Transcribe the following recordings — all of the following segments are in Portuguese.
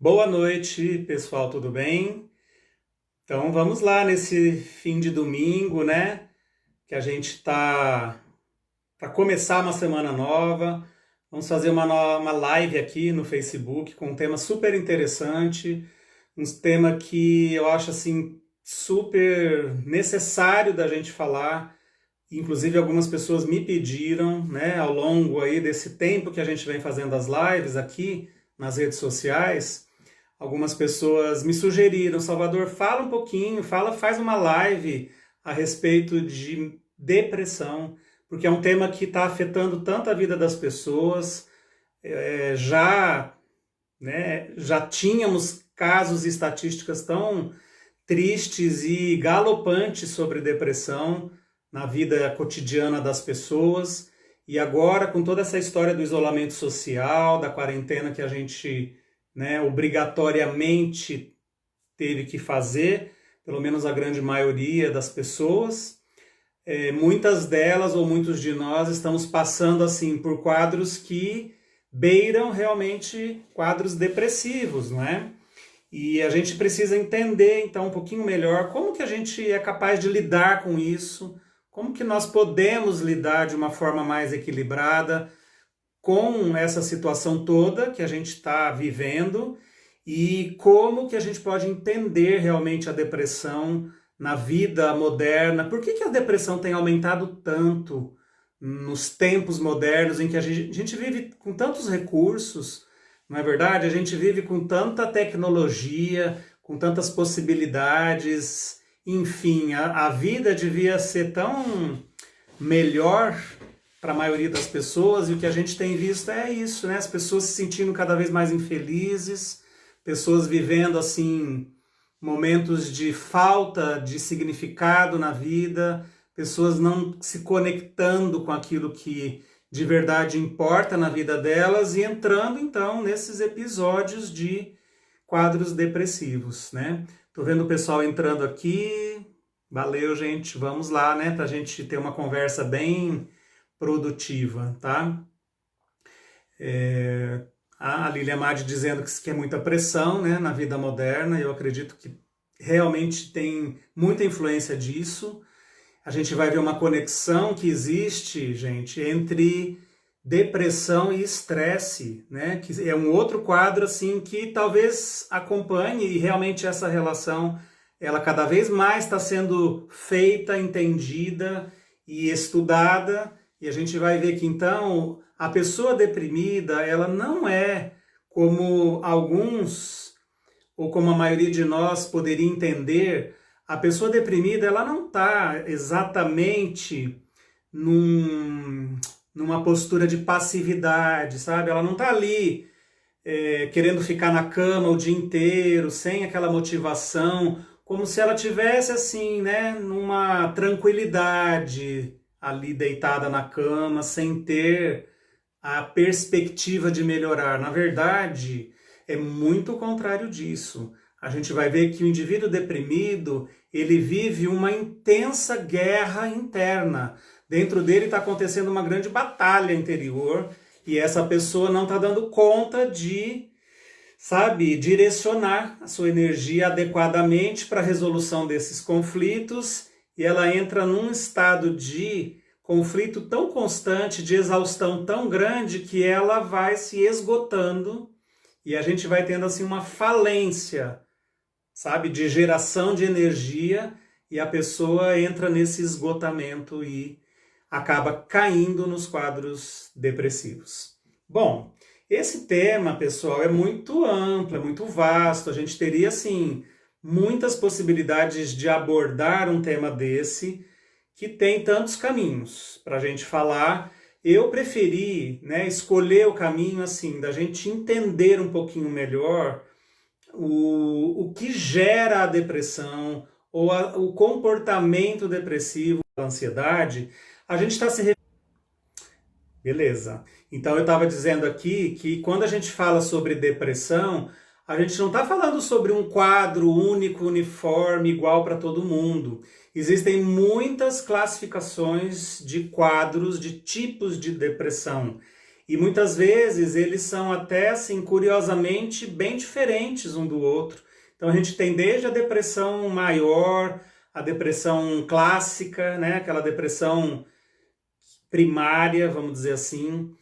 Boa noite, pessoal, tudo bem? Então vamos lá nesse fim de domingo, né? Que a gente tá para começar uma semana nova. Vamos fazer uma live aqui no Facebook com um tema super interessante, um tema que eu acho assim super necessário da gente falar. Inclusive algumas pessoas me pediram, né, ao longo aí desse tempo que a gente vem fazendo as lives aqui nas redes sociais. Algumas pessoas me sugeriram, Salvador, fala um pouquinho, faz uma live a respeito de depressão, porque é um tema que está afetando tanto a vida das pessoas. Já, né, já tínhamos casos e estatísticas tão tristes e galopantes sobre depressão na vida cotidiana das pessoas. E agora, com toda essa história do isolamento social, da quarentena que a gente, né, obrigatoriamente teve que fazer, pelo menos a grande maioria das pessoas, muitas delas ou muitos de nós estamos passando assim por quadros que beiram realmente quadros depressivos, não é? E a gente precisa entender, então, um pouquinho melhor como que a gente é capaz de lidar com isso, como que nós podemos lidar de uma forma mais equilibrada com essa situação toda que a gente está vivendo e como que a gente pode entender realmente a depressão na vida moderna. Por que a depressão tem aumentado tanto nos tempos modernos em que a gente vive com tantos recursos, não é verdade? A gente vive com tanta tecnologia, com tantas possibilidades, enfim, a vida devia ser tão melhor para a maioria das pessoas, e o que a gente tem visto é isso, né? As pessoas se sentindo cada vez mais infelizes, pessoas vivendo assim momentos de falta de significado na vida, pessoas não se conectando com aquilo que de verdade importa na vida delas e entrando então nesses episódios de quadros depressivos, né? Tô vendo o pessoal entrando aqui. Valeu, gente. Vamos lá, né? Pra gente ter uma conversa bem produtiva, tá? A Lilia Madi dizendo que é muita pressão, né, na vida moderna. Eu acredito que realmente tem muita influência disso. A gente vai ver uma conexão que existe, gente, entre depressão e estresse, né? Que é um outro quadro assim que talvez acompanhe, e realmente essa relação ela cada vez mais está sendo feita, entendida e estudada, e a gente vai ver que então a pessoa deprimida ela não é como alguns ou como a maioria de nós poderia entender. A pessoa deprimida ela não está exatamente numa postura de passividade, sabe? Ela não está ali querendo ficar na cama o dia inteiro, sem aquela motivação, como se ela tivesse assim, né, numa tranquilidade ali deitada na cama, sem ter a perspectiva de melhorar. Na verdade, é muito o contrário disso. A gente vai ver que o indivíduo deprimido, ele vive uma intensa guerra interna. Dentro dele está acontecendo uma grande batalha interior e essa pessoa não está dando conta de, sabe, direcionar a sua energia adequadamente para a resolução desses conflitos, e ela entra num estado de conflito tão constante, de exaustão tão grande, que ela vai se esgotando e a gente vai tendo assim uma falência, sabe, de geração de energia, e a pessoa entra nesse esgotamento e acaba caindo nos quadros depressivos. Bom, esse tema, pessoal, é muito amplo, é muito vasto. A gente teria, assim, muitas possibilidades de abordar um tema desse, que tem tantos caminhos para a gente falar. Eu preferi, né, escolher o caminho, assim, da gente entender um pouquinho melhor o que gera a depressão, ou o comportamento depressivo, a ansiedade. A gente está se... Beleza. Então eu estava dizendo aqui que quando a gente fala sobre depressão, a gente não está falando sobre um quadro único, uniforme, igual para todo mundo. Existem muitas classificações de quadros, de tipos de depressão. E muitas vezes eles são até, assim, curiosamente, bem diferentes um do outro. Então a gente tem desde a depressão maior, a depressão clássica, né? Aquela depressão primária, vamos dizer assim,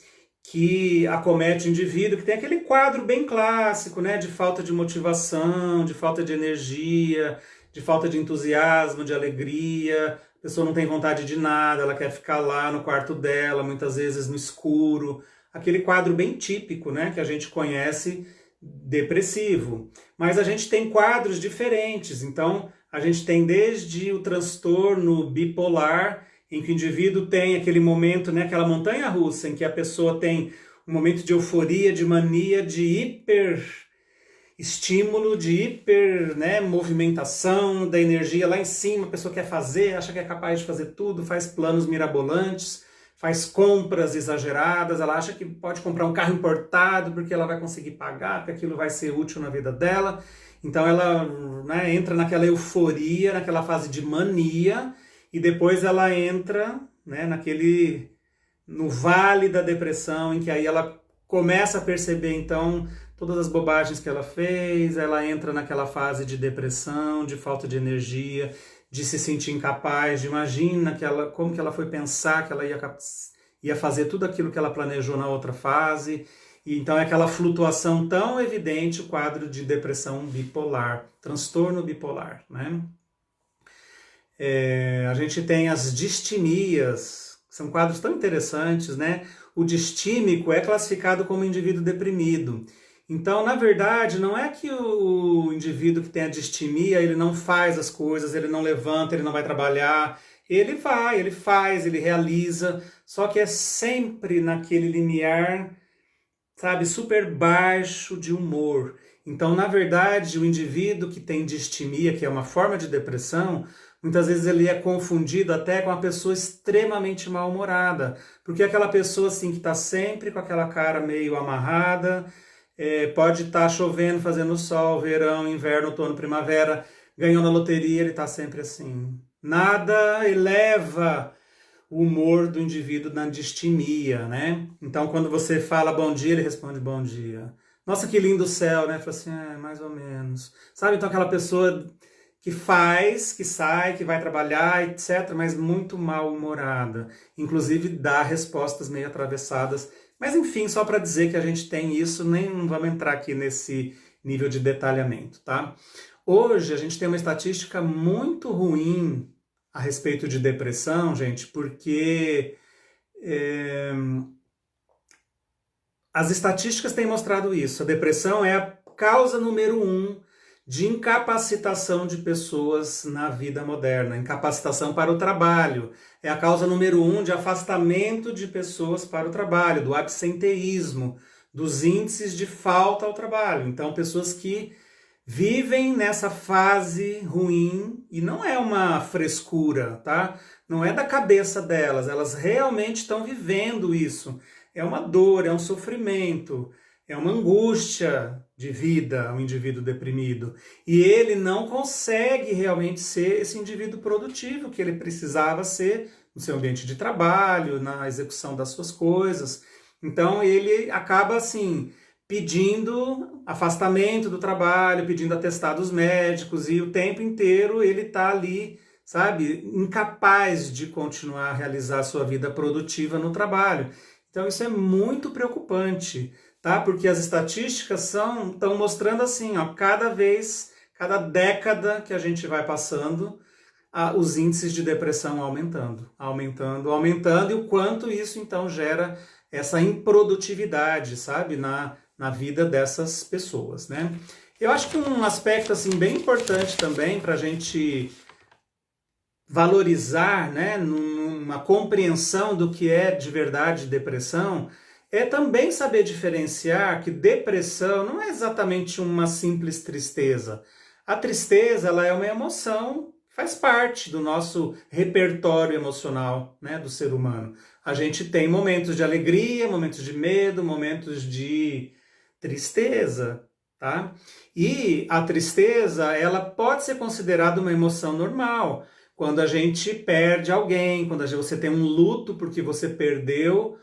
que acomete o indivíduo, que tem aquele quadro bem clássico, né, de falta de motivação, de falta de energia, de falta de entusiasmo, de alegria, a pessoa não tem vontade de nada, ela quer ficar lá no quarto dela, muitas vezes no escuro, aquele quadro bem típico, né, que a gente conhece depressivo. Mas a gente tem quadros diferentes, então a gente tem desde o transtorno bipolar, em que o indivíduo tem aquele momento, né, aquela montanha-russa, em que a pessoa tem um momento de euforia, de mania, de hiper estímulo, de hiper, né, movimentação da energia lá em cima, a pessoa quer fazer, acha que é capaz de fazer tudo, faz planos mirabolantes, faz compras exageradas, ela acha que pode comprar um carro importado porque ela vai conseguir pagar, porque aquilo vai ser útil na vida dela. Então ela, né, entra naquela euforia, naquela fase de mania, e depois ela entra, né, no vale da depressão, em que aí ela começa a perceber então todas as bobagens que ela fez, ela entra naquela fase de depressão, de falta de energia, de se sentir incapaz, de imagina como que ela foi pensar que ela ia fazer tudo aquilo que ela planejou na outra fase. E então é aquela flutuação tão evidente, o quadro de depressão bipolar, transtorno bipolar, né? A gente tem as distimias, são quadros tão interessantes, né? O distímico é classificado como indivíduo deprimido. Então, na verdade, não é que o indivíduo que tem a distimia, ele não faz as coisas, ele não levanta, ele não vai trabalhar. Ele vai, ele faz, ele realiza, só que é sempre naquele limiar, sabe, super baixo de humor. Então, na verdade, o indivíduo que tem distimia, que é uma forma de depressão, muitas vezes ele é confundido até com uma pessoa extremamente mal-humorada, porque aquela pessoa assim que está sempre com aquela cara meio amarrada, pode estar chovendo, fazendo sol, verão, inverno, outono, primavera, ganhou na loteria, ele está sempre assim. Nada eleva o humor do indivíduo na distimia, né? Então, quando você fala bom dia, ele responde bom dia. Nossa, que lindo o céu, né? Fala assim, mais ou menos. Sabe, então aquela pessoa que faz, que sai, que vai trabalhar, etc., mas muito mal-humorada. Inclusive dá respostas meio atravessadas. Mas enfim, só para dizer que a gente tem isso, nem não vamos entrar aqui nesse nível de detalhamento, tá? Hoje a gente tem uma estatística muito ruim a respeito de depressão, gente, porque as estatísticas têm mostrado isso. A depressão é a causa número 1 de incapacitação de pessoas na vida moderna, incapacitação para o trabalho. É a causa número 1 de afastamento de pessoas para o trabalho, do absenteísmo, dos índices de falta ao trabalho. Então, pessoas que vivem nessa fase ruim, e não é uma frescura, tá? Não é da cabeça delas, elas realmente estão vivendo isso. É uma dor, é um sofrimento, é uma angústia de vida, um indivíduo deprimido. E ele não consegue realmente ser esse indivíduo produtivo que ele precisava ser no seu ambiente de trabalho, na execução das suas coisas. Então ele acaba assim pedindo afastamento do trabalho, pedindo atestados médicos, e o tempo inteiro ele está ali, sabe, incapaz de continuar a realizar a sua vida produtiva no trabalho. Então isso é muito preocupante, tá? Porque as estatísticas estão mostrando assim, ó, cada década que a gente vai passando, os índices de depressão aumentando, e o quanto isso então gera essa improdutividade, sabe, na vida dessas pessoas, né? Eu acho que um aspecto assim bem importante também para a gente valorizar, né, numa compreensão do que é de verdade depressão, é também saber diferenciar que depressão não é exatamente uma simples tristeza. A tristeza, ela é uma emoção, faz parte do nosso repertório emocional, né, do ser humano. A gente tem momentos de alegria, momentos de medo, momentos de tristeza, tá? E a tristeza, ela pode ser considerada uma emoção normal. Quando a gente perde alguém, quando você tem um luto porque você perdeu,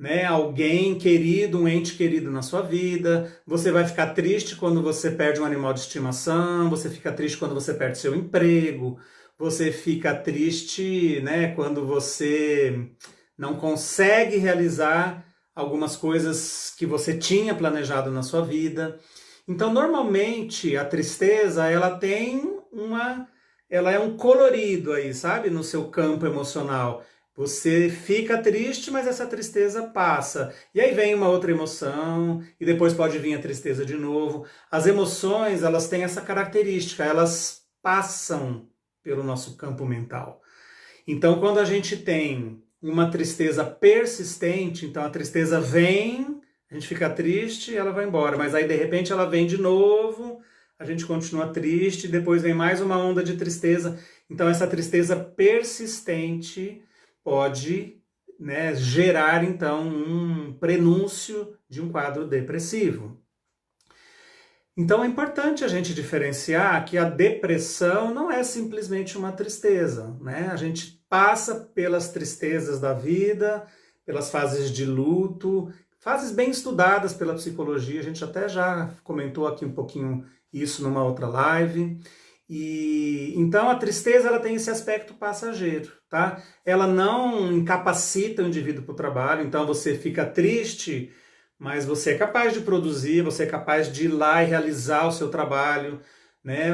né, alguém querido, um ente querido na sua vida, você vai ficar triste quando você perde um animal de estimação, você fica triste quando você perde seu emprego, você fica triste, né, quando você não consegue realizar algumas coisas que você tinha planejado na sua vida. Então, normalmente, a tristeza, ela é um colorido aí, sabe, no seu campo emocional. Você fica triste, mas essa tristeza passa. E aí vem uma outra emoção, e depois pode vir a tristeza de novo. As emoções, elas têm essa característica, elas passam pelo nosso campo mental. Então, quando a gente tem uma tristeza persistente, então a tristeza vem, a gente fica triste e ela vai embora, mas aí de repente ela vem de novo, a gente continua triste, depois vem mais uma onda de tristeza. Então, essa tristeza persistente pode, né, gerar então um prenúncio de um quadro depressivo. Então é importante a gente diferenciar que a depressão não é simplesmente uma tristeza, né? A gente passa pelas tristezas da vida, pelas fases de luto, fases bem estudadas pela psicologia, a gente até já comentou aqui um pouquinho isso numa outra live. E então a tristeza ela tem esse aspecto passageiro, tá? Ela não incapacita o indivíduo para o trabalho, então você fica triste, mas você é capaz de produzir, você é capaz de ir lá e realizar o seu trabalho, né?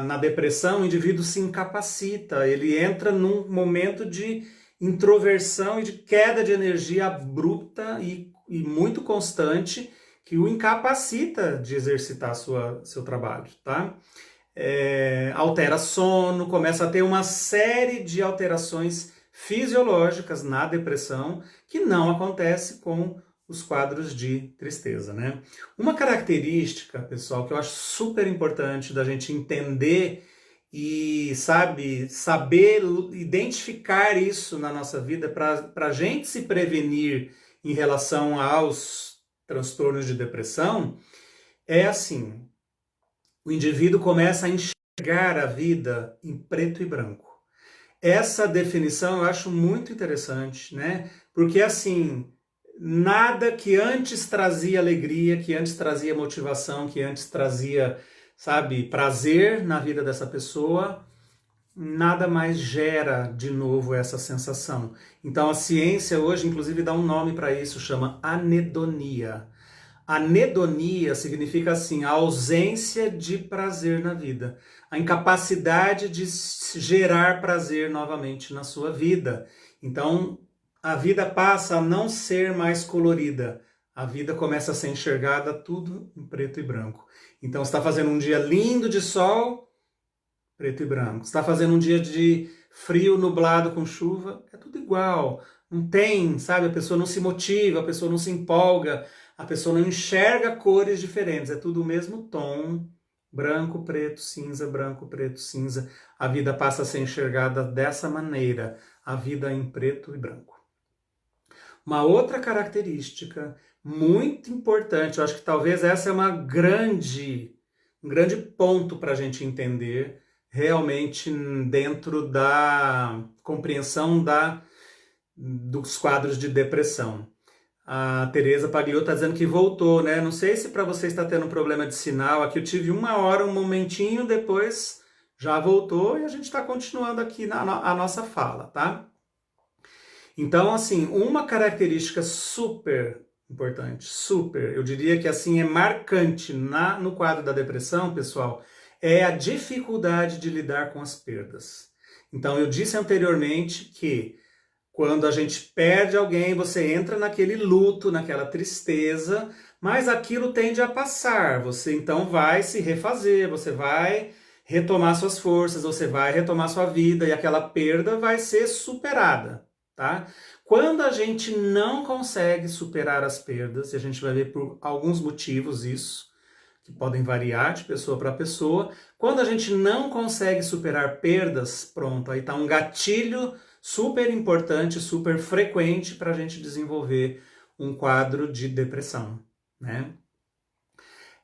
Na depressão, o indivíduo se incapacita, ele entra num momento de introversão e de queda de energia abrupta e muito constante que o incapacita de exercitar seu trabalho, tá? Altera sono, começa a ter uma série de alterações fisiológicas na depressão que não acontece com os quadros de tristeza, né? Uma característica, pessoal, que eu acho super importante da gente entender e, saber identificar isso na nossa vida para a gente se prevenir em relação aos transtornos de depressão, é assim, o indivíduo começa a enxergar a vida em preto e branco. Essa definição eu acho muito interessante, né? Porque assim, nada que antes trazia alegria, que antes trazia motivação, que antes trazia, sabe, prazer na vida dessa pessoa, nada mais gera de novo essa sensação. Então a ciência hoje, inclusive, dá um nome para isso, chama anedonia. Anedonia significa assim, a ausência de prazer na vida, a incapacidade de gerar prazer novamente na sua vida. Então, a vida passa a não ser mais colorida, a vida começa a ser enxergada tudo em preto e branco. Então, você está fazendo um dia lindo de sol, preto e branco. Você está fazendo um dia de frio, nublado, com chuva, é tudo igual. Não tem, sabe, a pessoa não se motiva, a pessoa não se empolga, a pessoa não enxerga cores diferentes, é tudo o mesmo tom, branco, preto, cinza, branco, preto, cinza. A vida passa a ser enxergada dessa maneira, a vida em preto e branco. Uma outra característica muito importante, eu acho que talvez essa é um grande ponto para a gente entender realmente dentro da compreensão dos quadros de depressão. A Tereza Pagliotto está dizendo que voltou, né? Não sei se para você está tendo um problema de sinal. Aqui eu tive uma hora, um momentinho, depois já voltou e a gente está continuando aqui a nossa fala, tá? Então, assim, uma característica super importante, super, eu diria que assim é marcante no quadro da depressão, pessoal, é a dificuldade de lidar com as perdas. Então, eu disse anteriormente que quando a gente perde alguém, você entra naquele luto, naquela tristeza, mas aquilo tende a passar. Você então vai se refazer, você vai retomar suas forças, você vai retomar sua vida e aquela perda vai ser superada, tá? Quando a gente não consegue superar as perdas, e a gente vai ver por alguns motivos isso, que podem variar de pessoa para pessoa, quando a gente não consegue superar perdas, pronto, aí está um gatilho super importante, super frequente para a gente desenvolver um quadro de depressão, né?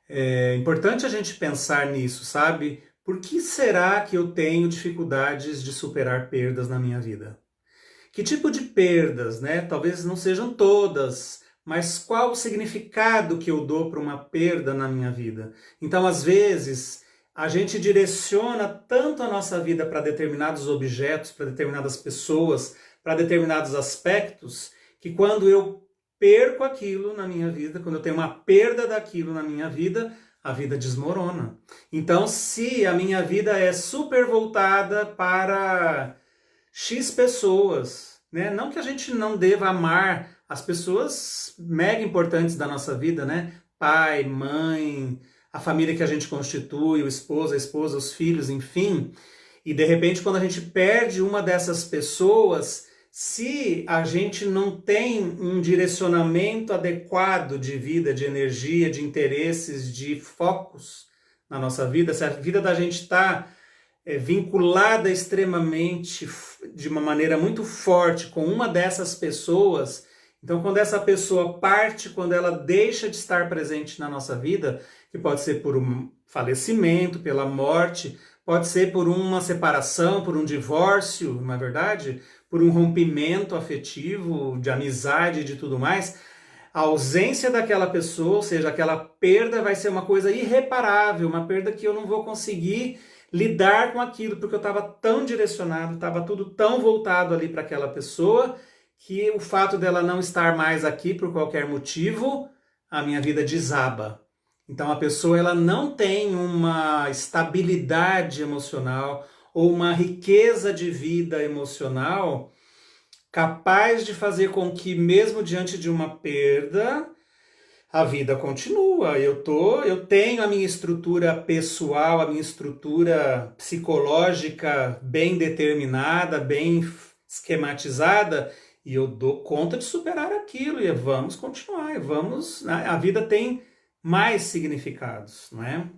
É importante a gente pensar nisso, sabe? Por que será que eu tenho dificuldades de superar perdas na minha vida? Que tipo de perdas, né? Talvez não sejam todas, mas qual o significado que eu dou para uma perda na minha vida? Então, às vezes, a gente direciona tanto a nossa vida para determinados objetos, para determinadas pessoas, para determinados aspectos, que quando eu perco aquilo na minha vida, quando eu tenho uma perda daquilo na minha vida, a vida desmorona. Então, se a minha vida é super voltada para X pessoas, né? Não que a gente não deva amar as pessoas mega importantes da nossa vida, né? Pai, mãe, a família que a gente constitui, o esposo, a esposa, os filhos, enfim. E de repente, quando a gente perde uma dessas pessoas, se a gente não tem um direcionamento adequado de vida, de energia, de interesses, de focos na nossa vida, se a vida da gente está vinculada extremamente, de uma maneira muito forte com uma dessas pessoas, então quando essa pessoa parte, quando ela deixa de estar presente na nossa vida, que pode ser por um falecimento, pela morte, pode ser por uma separação, por um divórcio, não é verdade? Por um rompimento afetivo, de amizade e de tudo mais, a ausência daquela pessoa, ou seja, aquela perda vai ser uma coisa irreparável, uma perda que eu não vou conseguir lidar com aquilo, porque eu estava tão direcionado, estava tudo tão voltado ali para aquela pessoa, que o fato dela não estar mais aqui por qualquer motivo, a minha vida desaba. Então a pessoa ela não tem uma estabilidade emocional ou uma riqueza de vida emocional capaz de fazer com que, mesmo diante de uma perda, a vida continua. Eu tenho a minha estrutura pessoal, a minha estrutura psicológica bem determinada, bem esquematizada, e eu dou conta de superar aquilo, e vamos continuar, e vamos. A vida tem mais significados, não é?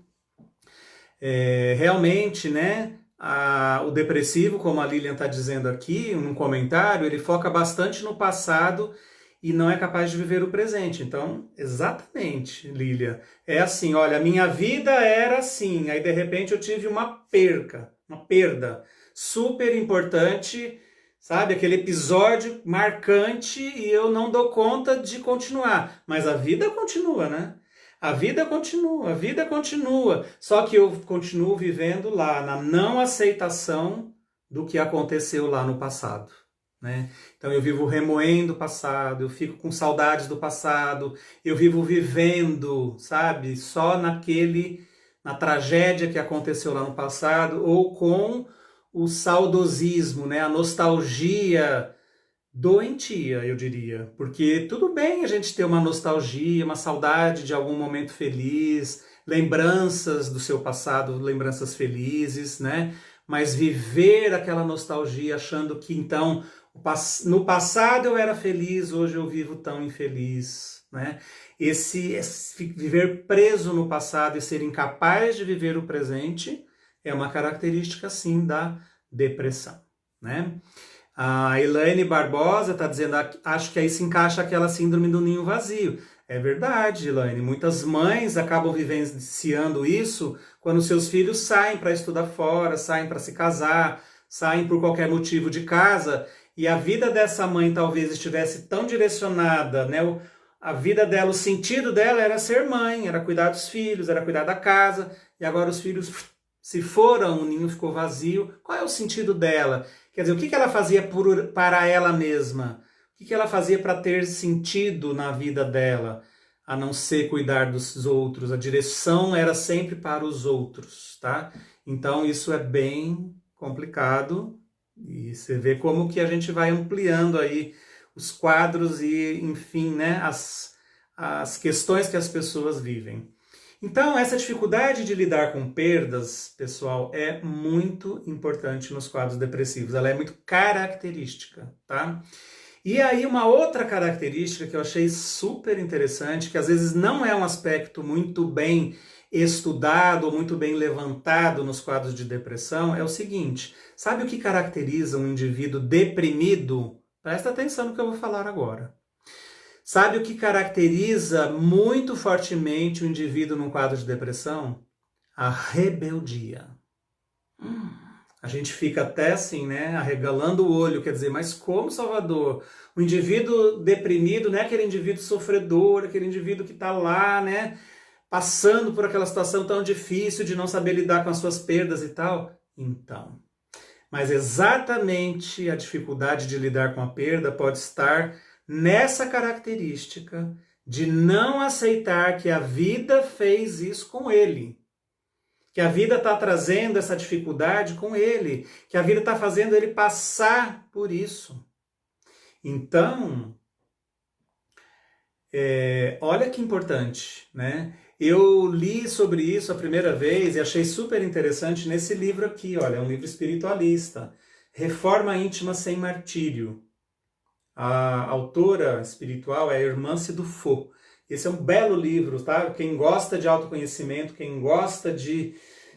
Realmente, né? O depressivo, como a Lilian está dizendo aqui, num comentário, ele foca bastante no passado e não é capaz de viver o presente. Então, exatamente, Lilian. É assim, olha, a minha vida era assim, aí de repente eu tive uma perda super importante, sabe? Aquele episódio marcante e eu não dou conta de continuar. Mas a vida continua, né? A vida continua. Só que eu continuo vivendo lá na não aceitação do que aconteceu lá no passado, né? Então eu vivo remoendo o passado, eu fico com saudades do passado, eu vivo vivendo, sabe, só na tragédia que aconteceu lá no passado, ou com o saudosismo, né, a nostalgia doentia, eu diria. Porque tudo bem a gente ter uma nostalgia, uma saudade de algum momento feliz, lembranças do seu passado, lembranças felizes, né? Mas viver aquela nostalgia achando que então no passado eu era feliz, hoje eu vivo tão infeliz, né? Esse viver preso no passado e ser incapaz de viver o presente é uma característica, sim, da depressão, né? A Elaine Barbosa está dizendo, acho que aí se encaixa aquela síndrome do ninho vazio. É verdade, Elaine. Muitas mães acabam vivenciando isso quando seus filhos saem para estudar fora, saem para se casar, saem por qualquer motivo de casa, e a vida dessa mãe talvez estivesse tão direcionada, né? A vida dela, o sentido dela era ser mãe, era cuidar dos filhos, era cuidar da casa, e agora os filhos se foram, o ninho ficou vazio. Qual é o sentido dela? Quer dizer, o que ela fazia para ela mesma? O que ela fazia para ter sentido na vida dela, a não ser cuidar dos outros? A direção era sempre para os outros, tá? Então isso é bem complicado e você vê como que a gente vai ampliando aí os quadros e, enfim, né, as questões que as pessoas vivem. Então, essa dificuldade de lidar com perdas, pessoal, é muito importante nos quadros depressivos. Ela é muito característica, tá? E aí, uma outra característica que eu achei super interessante, que às vezes não é um aspecto muito bem estudado ou muito bem levantado nos quadros de depressão, é o seguinte: sabe o que caracteriza um indivíduo deprimido? Presta atenção no que eu vou falar agora. Sabe o que caracteriza muito fortemente o indivíduo num quadro de depressão? A rebeldia. A gente fica até assim, né, arregalando o olho, quer dizer, mas como, Salvador? O indivíduo deprimido não é aquele indivíduo sofredor, aquele indivíduo que está lá, né, passando por aquela situação tão difícil de não saber lidar com as suas perdas e tal. Então, mas exatamente a dificuldade de lidar com a perda pode estar nessa característica de não aceitar que a vida fez isso com ele. Que a vida está trazendo essa dificuldade com ele. Que a vida está fazendo ele passar por isso. Então, olha que importante, né? Eu li sobre isso a primeira vez e achei super interessante nesse livro aqui, olha, é um livro espiritualista, Reforma Íntima Sem Martírio. A autora espiritual é a Hermance Dufaux. Esse é um belo livro, tá? Quem gosta de autoconhecimento, quem gosta de,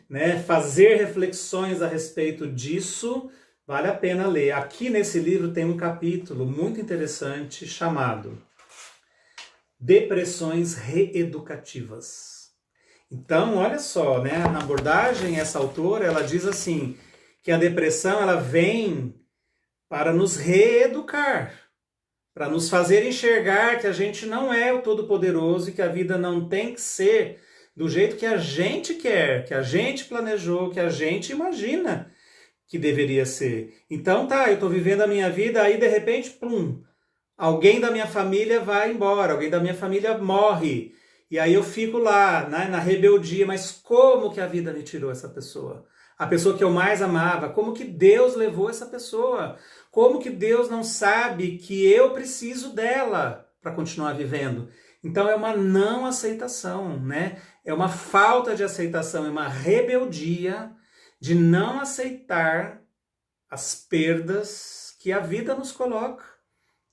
né, fazer reflexões a respeito disso, vale a pena ler. Aqui nesse livro tem um capítulo muito interessante chamado Depressões Reeducativas. Então, olha só, né? Na abordagem, essa autora, ela diz assim, que a depressão, ela vem para nos reeducar, para nos fazer enxergar que a gente não é o Todo-Poderoso e que a vida não tem que ser do jeito que a gente quer, que a gente planejou, que a gente imagina que deveria ser. Então tá, eu estou vivendo a minha vida, aí de repente, plum, alguém da minha família vai embora, alguém da minha família morre. E aí eu fico lá, né, na rebeldia, mas como que a vida me tirou essa pessoa? A pessoa que eu mais amava, como que Deus levou essa pessoa? Como que Deus não sabe que eu preciso dela para continuar vivendo? Então é uma não aceitação, né? É uma falta de aceitação, é uma rebeldia de não aceitar as perdas que a vida nos coloca.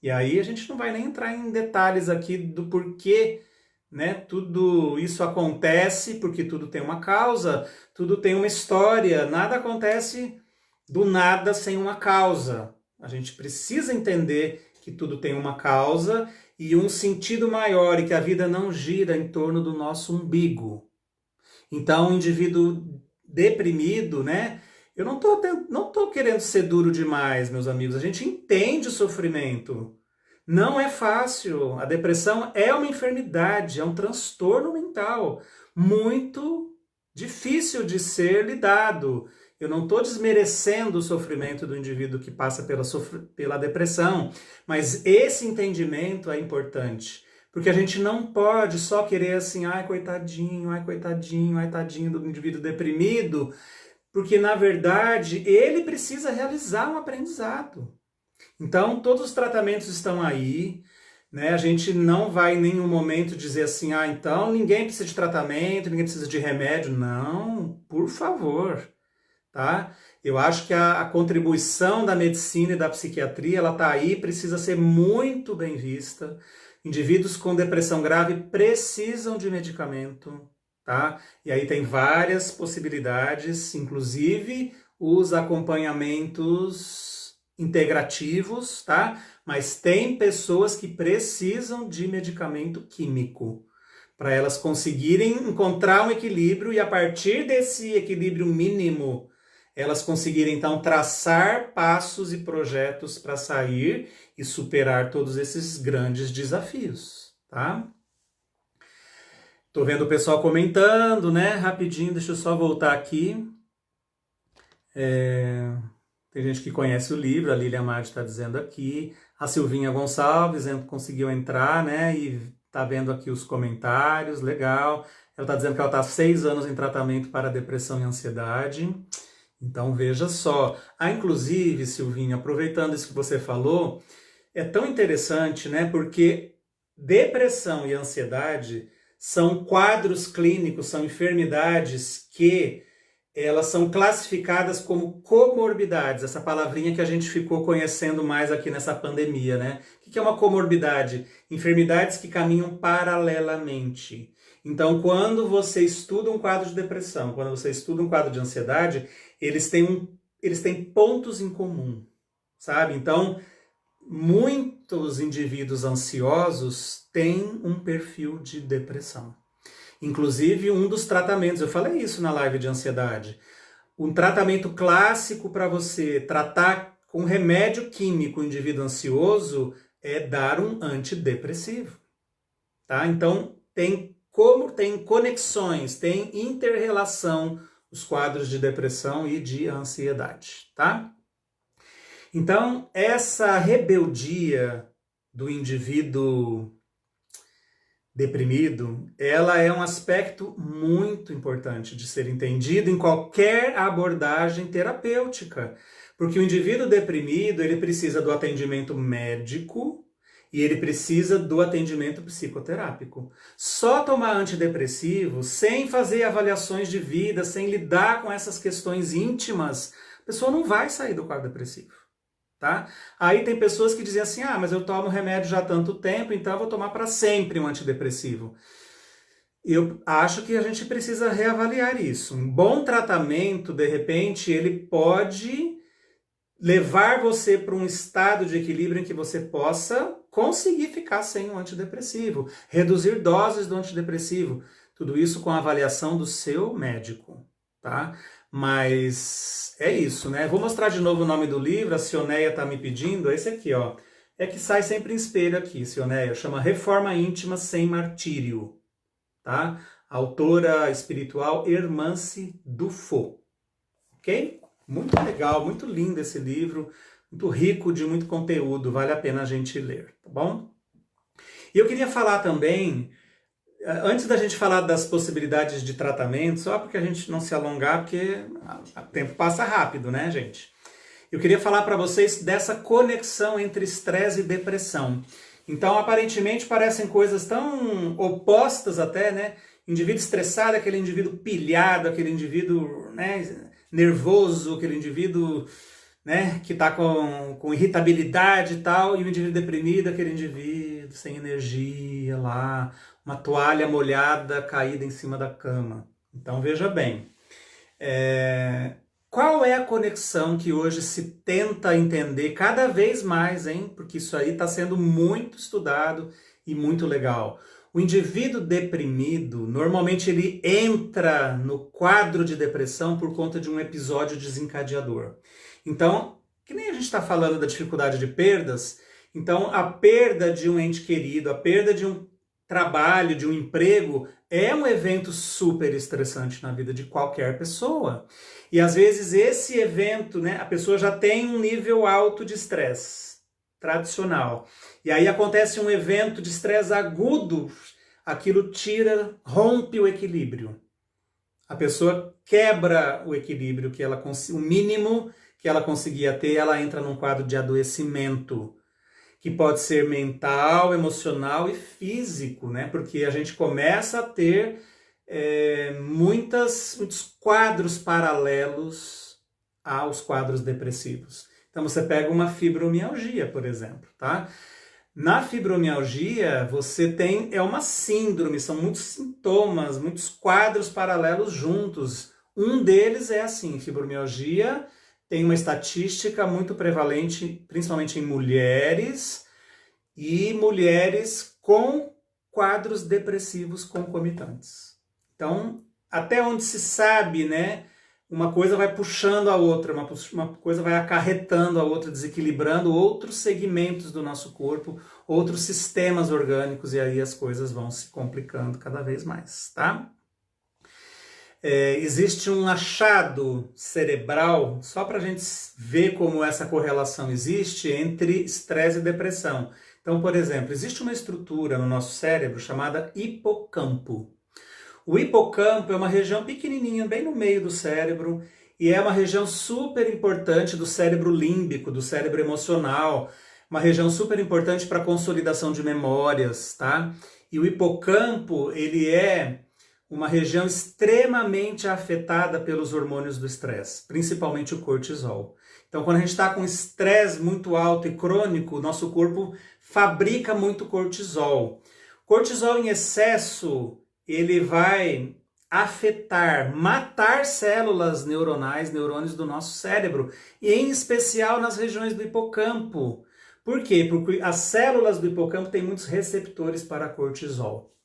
E aí a gente não vai nem entrar em detalhes aqui do porquê, né? Tudo isso acontece, porque tudo tem uma causa, tudo tem uma história, nada acontece do nada sem uma causa. A gente precisa entender que tudo tem uma causa e um sentido maior e que a vida não gira em torno do nosso umbigo. Então, um indivíduo deprimido, né? Eu não tô querendo ser duro demais, meus amigos. A gente entende o sofrimento. Não é fácil. A depressão é uma enfermidade, é um transtorno mental muito difícil de ser lidado. Eu não estou desmerecendo o sofrimento do indivíduo que passa pela depressão, mas esse entendimento é importante. Porque a gente não pode só querer assim, ai coitadinho, ai coitadinho, ai tadinho do indivíduo deprimido, porque na verdade ele precisa realizar um aprendizado. Então todos os tratamentos estão aí, né? A gente não vai em nenhum momento dizer assim, ah, então ninguém precisa de tratamento, ninguém precisa de remédio. Não, por favor. Tá? Eu acho que a contribuição da medicina e da psiquiatria, ela está aí, precisa ser muito bem vista. Indivíduos com depressão grave precisam de medicamento, tá? E aí tem várias possibilidades, inclusive os acompanhamentos integrativos, tá? Mas tem pessoas que precisam de medicamento químico para elas conseguirem encontrar um equilíbrio e a partir desse equilíbrio mínimo elas conseguirem então traçar passos e projetos para sair e superar todos esses grandes desafios, tá? Tô vendo o pessoal comentando, né? Rapidinho, deixa eu só voltar aqui. Tem gente que conhece o livro, a Lília Madi está dizendo aqui. A Silvinha Gonçalves conseguiu entrar, né? E tá vendo aqui os comentários, legal. Ela está dizendo que ela está há 6 anos em tratamento para depressão e ansiedade. Então veja só, inclusive, Silvinha, aproveitando isso que você falou, é tão interessante, né? Porque depressão e ansiedade são quadros clínicos, são enfermidades que elas são classificadas como comorbidades, essa palavrinha que a gente ficou conhecendo mais aqui nessa pandemia, né? O que é uma comorbidade? Enfermidades que caminham paralelamente. Então, quando você estuda um quadro de depressão, quando você estuda um quadro de ansiedade, eles têm pontos em comum, sabe? Então, muitos indivíduos ansiosos têm um perfil de depressão. Inclusive, um dos tratamentos, eu falei isso na live de ansiedade, Um tratamento clássico para você tratar com remédio químico o indivíduo ansioso é dar um antidepressivo, tá? Então, tem conexões, tem inter-relação os quadros de depressão e de ansiedade, tá? Então, essa rebeldia do indivíduo deprimido, ela é um aspecto muito importante de ser entendido em qualquer abordagem terapêutica, porque o indivíduo deprimido, ele precisa do atendimento médico e ele precisa do atendimento psicoterápico. Só tomar antidepressivo, sem fazer avaliações de vida, sem lidar com essas questões íntimas, a pessoa não vai sair do quadro depressivo. Tá? Aí tem pessoas que dizem assim, mas eu tomo remédio já há tanto tempo, então eu vou tomar para sempre um antidepressivo. Eu acho que a gente precisa reavaliar isso. Um bom tratamento, de repente, ele pode levar você para um estado de equilíbrio em que você possa conseguir ficar sem um antidepressivo, reduzir doses do antidepressivo, tudo isso com a avaliação do seu médico, tá? Mas é isso, né? Vou mostrar de novo o nome do livro, a Sioneia está me pedindo, é esse aqui, ó. É que sai sempre em espelho aqui, Sioneia, chama Reforma Íntima Sem Martírio, tá? Autora espiritual Hermance Dufaux, ok? Muito legal, muito lindo esse livro, muito rico de muito conteúdo, vale a pena a gente ler, tá bom? E eu queria falar também, antes da gente falar das possibilidades de tratamento, só porque a gente não se alongar, porque o tempo passa rápido, né, gente? Eu queria falar para vocês dessa conexão entre estresse e depressão. Então, aparentemente, parecem coisas tão opostas até, né? Indivíduo estressado, aquele indivíduo pilhado, aquele indivíduo, né, nervoso, aquele indivíduo, né, que está com irritabilidade e tal, e o indivíduo deprimido, aquele indivíduo sem energia lá, uma toalha molhada caída em cima da cama. Então veja bem, qual é a conexão que hoje se tenta entender cada vez mais, hein? Porque isso aí está sendo muito estudado e muito legal. O indivíduo deprimido, normalmente ele entra no quadro de depressão por conta de um episódio desencadeador. Então, que nem a gente está falando da dificuldade de perdas, então a perda de um ente querido, a perda de um trabalho, de um emprego, é um evento super estressante na vida de qualquer pessoa. E às vezes esse evento, né, a pessoa já tem um nível alto de estresse tradicional. E aí acontece um evento de estresse agudo, aquilo rompe o equilíbrio. A pessoa quebra o equilíbrio o mínimo que ela conseguia ter, ela entra num quadro de adoecimento, que pode ser mental, emocional e físico, né? Porque a gente começa a ter muitos quadros paralelos aos quadros depressivos. Então você pega uma fibromialgia, por exemplo, tá? Na fibromialgia, você tem uma síndrome, são muitos sintomas, muitos quadros paralelos juntos. Um deles é assim, fibromialgia tem uma estatística muito prevalente, principalmente em mulheres, e mulheres com quadros depressivos concomitantes. Então, até onde se sabe, né? Uma coisa vai puxando a outra, uma coisa vai acarretando a outra, desequilibrando outros segmentos do nosso corpo, outros sistemas orgânicos, e aí as coisas vão se complicando cada vez mais, tá? Existe um achado cerebral, só para a gente ver como essa correlação existe entre estresse e depressão. Então, por exemplo, existe uma estrutura no nosso cérebro chamada hipocampo. O hipocampo é uma região pequenininha, bem no meio do cérebro, e é uma região super importante do cérebro límbico, do cérebro emocional, uma região super importante para a consolidação de memórias, tá? E o hipocampo, ele é uma região extremamente afetada pelos hormônios do estresse, principalmente o cortisol. Então, quando a gente está com estresse muito alto e crônico, o nosso corpo fabrica muito cortisol. Cortisol em excesso, ele vai matar células neuronais, neurônios do nosso cérebro, e em especial nas regiões do hipocampo. Por quê? Porque as células do hipocampo têm muitos receptores para cortisol.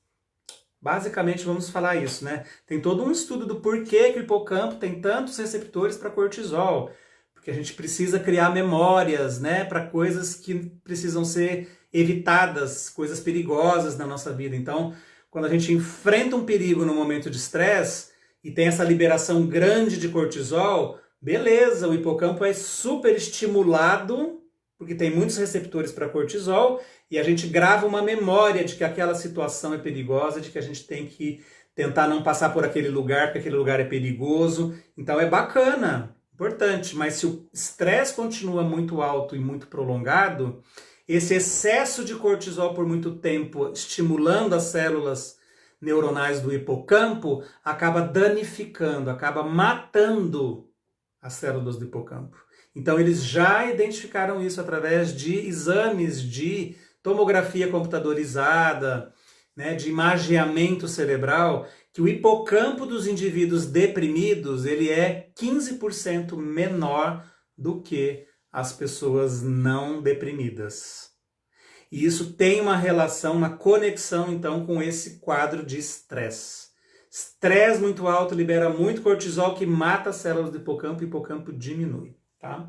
Basicamente, vamos falar isso, né? Tem todo um estudo do porquê que o hipocampo tem tantos receptores para cortisol, porque a gente precisa criar memórias, né, para coisas que precisam ser evitadas, coisas perigosas na nossa vida. Então, quando a gente enfrenta um perigo no momento de estresse e tem essa liberação grande de cortisol, beleza, o hipocampo é super estimulado, porque tem muitos receptores para cortisol, e a gente grava uma memória de que aquela situação é perigosa, de que a gente tem que tentar não passar por aquele lugar, porque aquele lugar é perigoso. Então é bacana, importante, mas se o estresse continua muito alto e muito prolongado, esse excesso de cortisol por muito tempo, estimulando as células neuronais do hipocampo, acaba danificando, acaba matando as células do hipocampo. Então eles já identificaram isso através de exames de tomografia computadorizada, né, de imageamento cerebral, que o hipocampo dos indivíduos deprimidos ele é 15% menor do que as pessoas não deprimidas. E isso tem uma relação, uma conexão, então, com esse quadro de estresse. Estresse muito alto libera muito cortisol que mata as células do hipocampo e o hipocampo diminui. Tá?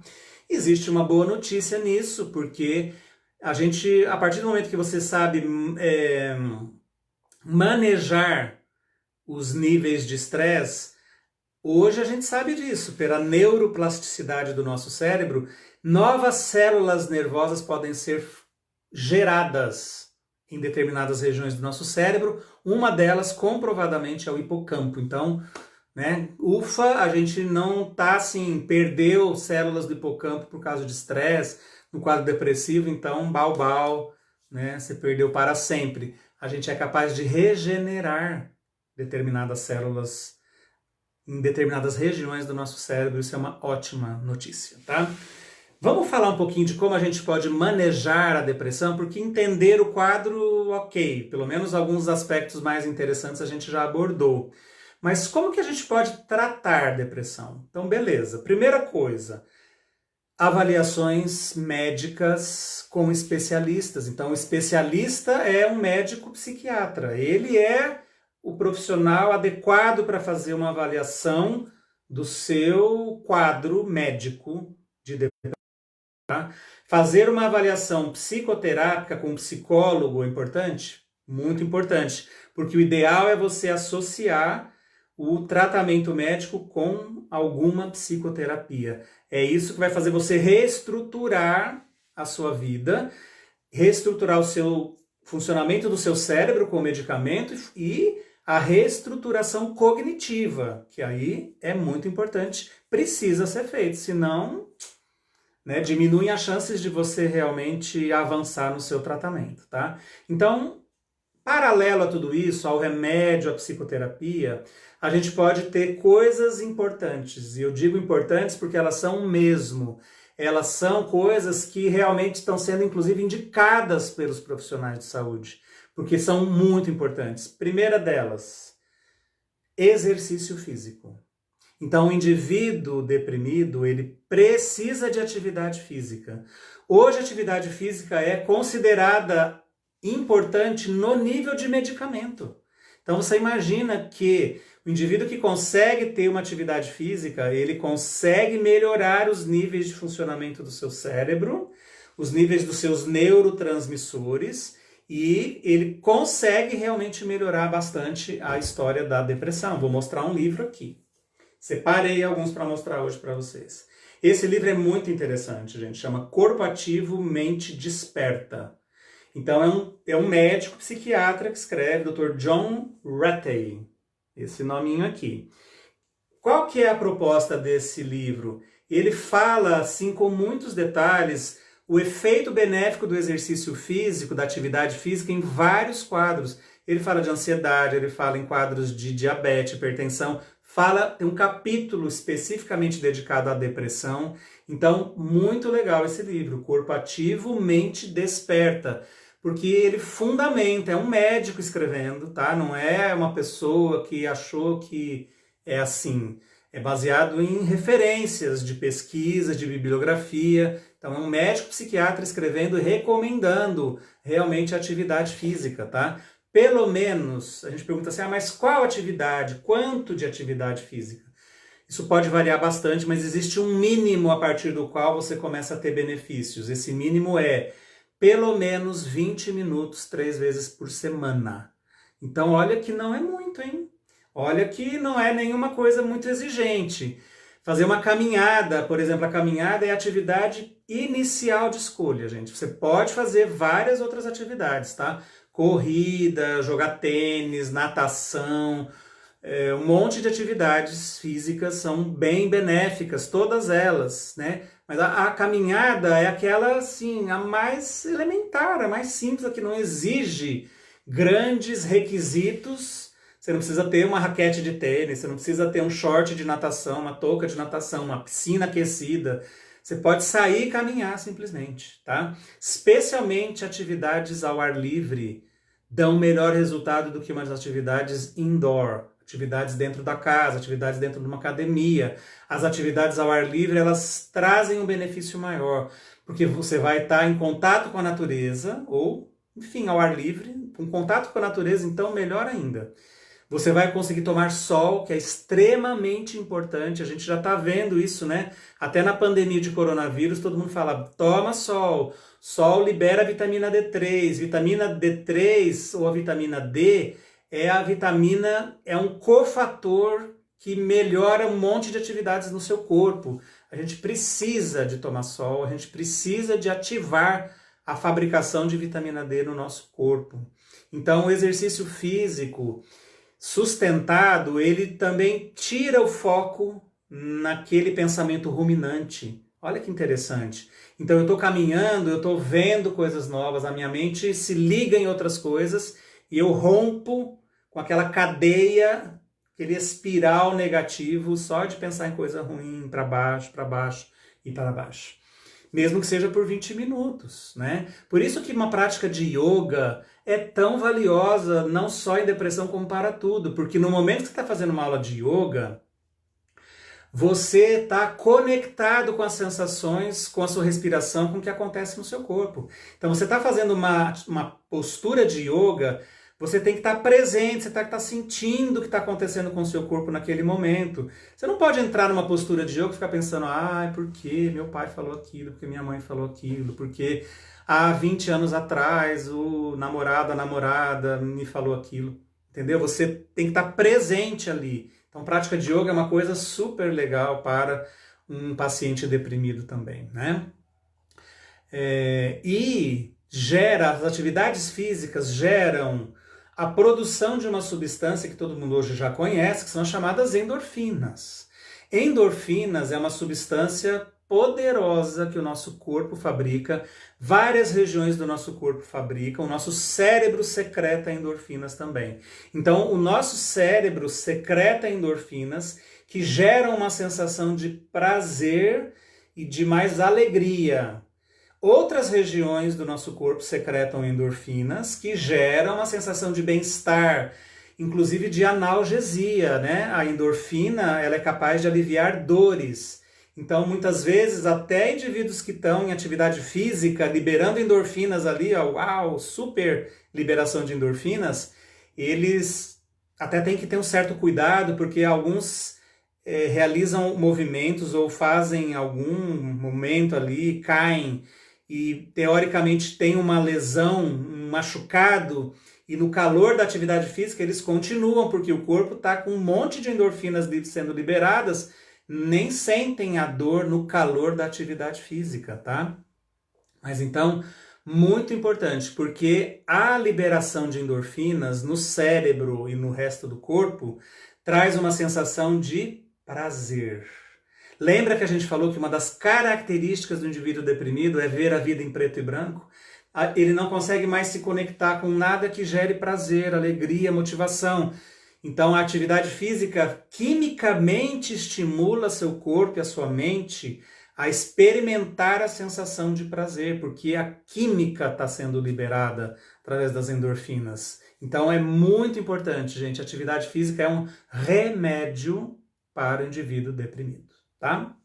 Existe uma boa notícia nisso, porque a partir do momento que você sabe manejar os níveis de estresse, hoje a gente sabe disso, pela neuroplasticidade do nosso cérebro, novas células nervosas podem ser geradas em determinadas regiões do nosso cérebro, uma delas comprovadamente é o hipocampo. Então, né, ufa, a gente não tá assim, perdeu células do hipocampo por causa de estresse, no quadro depressivo, então, bau, né, você perdeu para sempre. A gente é capaz de regenerar determinadas células em determinadas regiões do nosso cérebro, isso é uma ótima notícia, tá? Vamos falar um pouquinho de como a gente pode manejar a depressão, porque entender o quadro, ok, pelo menos alguns aspectos mais interessantes a gente já abordou. Mas como que a gente pode tratar depressão? Então, beleza. Primeira coisa, avaliações médicas com especialistas. Então, o especialista é um médico psiquiatra. Ele é o profissional adequado para fazer uma avaliação do seu quadro médico de depressão. Tá? Fazer uma avaliação psicoterápica com um psicólogo é importante? Muito importante, porque o ideal é você associar o tratamento médico com alguma psicoterapia. É isso que vai fazer você reestruturar a sua vida, reestruturar o seu funcionamento do seu cérebro com o medicamento e a reestruturação cognitiva, que aí é muito importante, precisa ser feito, senão, né, diminuem as chances de você realmente avançar no seu tratamento, tá? Então, paralelo a tudo isso, ao remédio, à psicoterapia, a gente pode ter coisas importantes. E eu digo importantes porque elas são mesmo. Elas são coisas que realmente estão sendo, inclusive, indicadas pelos profissionais de saúde, porque são muito importantes. Primeira delas, exercício físico. Então, o indivíduo deprimido, ele precisa de atividade física. Hoje, a atividade física é considerada importante no nível de medicamento. Então, você imagina que o indivíduo que consegue ter uma atividade física, ele consegue melhorar os níveis de funcionamento do seu cérebro, os níveis dos seus neurotransmissores, e ele consegue realmente melhorar bastante a história da depressão. Vou mostrar um livro aqui. Separei alguns para mostrar hoje para vocês. Esse livro é muito interessante, gente. Chama Corpo Ativo, Mente Desperta. Então é um médico psiquiatra que escreve, Dr. John Ratey. Esse nominho aqui. Qual que é a proposta desse livro? Ele fala, assim, com muitos detalhes, o efeito benéfico do exercício físico, da atividade física em vários quadros. Ele fala de ansiedade, ele fala em quadros de diabetes, hipertensão, tem um capítulo especificamente dedicado à depressão. Então, muito legal esse livro, Corpo Ativo, Mente Desperta, porque ele fundamenta, é um médico escrevendo, tá? Não é uma pessoa que achou que é assim. É baseado em referências de pesquisa, de bibliografia. Então, é um médico psiquiatra escrevendo e recomendando realmente a atividade física, tá? Pelo menos, a gente pergunta assim, mas qual atividade? Quanto de atividade física? Isso pode variar bastante, mas existe um mínimo a partir do qual você começa a ter benefícios. Esse mínimo é pelo menos 20 minutos 3 vezes por semana. Então, olha que não é muito, hein? Olha que não é nenhuma coisa muito exigente. Fazer uma caminhada, por exemplo, a caminhada é a atividade inicial de escolha, gente. Você pode fazer várias outras atividades, tá? Corrida, jogar tênis, natação, um monte de atividades físicas são bem benéficas, todas elas, né? Mas a caminhada é aquela, assim, a mais elementar, a mais simples, a que não exige grandes requisitos. Você não precisa ter uma raquete de tênis, você não precisa ter um short de natação, uma touca de natação, uma piscina aquecida. Você pode sair e caminhar simplesmente, tá? Especialmente atividades ao ar livre dão melhor resultado do que umas atividades indoor. Atividades dentro da casa, atividades dentro de uma academia. As atividades ao ar livre, elas trazem um benefício maior, porque você vai estar em contato com a natureza, ou, enfim, ao ar livre, com contato com a natureza, então melhor ainda. Você vai conseguir tomar sol, que é extremamente importante, a gente já está vendo isso, né? Até na pandemia de coronavírus, todo mundo fala, toma sol, sol libera vitamina D3, vitamina D3 ou a vitamina D é um cofator que melhora um monte de atividades no seu corpo. A gente precisa de tomar sol, a gente precisa de ativar a fabricação de vitamina D no nosso corpo. Então, o exercício físico sustentado, ele também tira o foco naquele pensamento ruminante. Olha que interessante. Então, eu estou caminhando, eu estou vendo coisas novas, a minha mente se liga em outras coisas e eu rompo com aquela cadeia, aquele espiral negativo só de pensar em coisa ruim, para baixo e para baixo. Mesmo que seja por 20 minutos, né? Por isso que uma prática de yoga é tão valiosa, não só em depressão como para tudo, porque no momento que você está fazendo uma aula de yoga, você está conectado com as sensações, com a sua respiração, com o que acontece no seu corpo. Então você está fazendo uma postura de yoga, você tem que estar presente, você tem que estar sentindo o que está acontecendo com o seu corpo naquele momento. Você não pode entrar numa postura de yoga e ficar pensando, por que meu pai falou aquilo, porque minha mãe falou aquilo, porque há 20 anos atrás o namorado, a namorada me falou aquilo. Entendeu? Você tem que estar presente ali. Então, prática de yoga é uma coisa super legal para um paciente deprimido também, né? As atividades físicas geram a produção de uma substância que todo mundo hoje já conhece, que são as chamadas endorfinas. Endorfinas é uma substância poderosa que o nosso corpo fabrica, várias regiões do nosso corpo fabricam, o nosso cérebro secreta endorfinas também. Então, o nosso cérebro secreta endorfinas que geram uma sensação de prazer e de mais alegria. Outras regiões do nosso corpo secretam endorfinas que geram uma sensação de bem-estar, inclusive de analgesia, né? A endorfina, ela é capaz de aliviar dores. Então, muitas vezes, até indivíduos que estão em atividade física, liberando endorfinas ali, super liberação de endorfinas, eles até têm que ter um certo cuidado, porque alguns realizam movimentos ou fazem algum momento ali, caem, e teoricamente tem uma lesão, um machucado, e no calor da atividade física eles continuam, porque o corpo está com um monte de endorfinas sendo liberadas, nem sentem a dor no calor da atividade física, tá? Mas então, muito importante, porque a liberação de endorfinas no cérebro e no resto do corpo traz uma sensação de prazer. Lembra que a gente falou que uma das características do indivíduo deprimido é ver a vida em preto e branco? Ele não consegue mais se conectar com nada que gere prazer, alegria, motivação. Então a atividade física quimicamente estimula seu corpo e a sua mente a experimentar a sensação de prazer, porque a química está sendo liberada através das endorfinas. Então é muito importante, gente. A atividade física é um remédio para o indivíduo deprimido. Tá?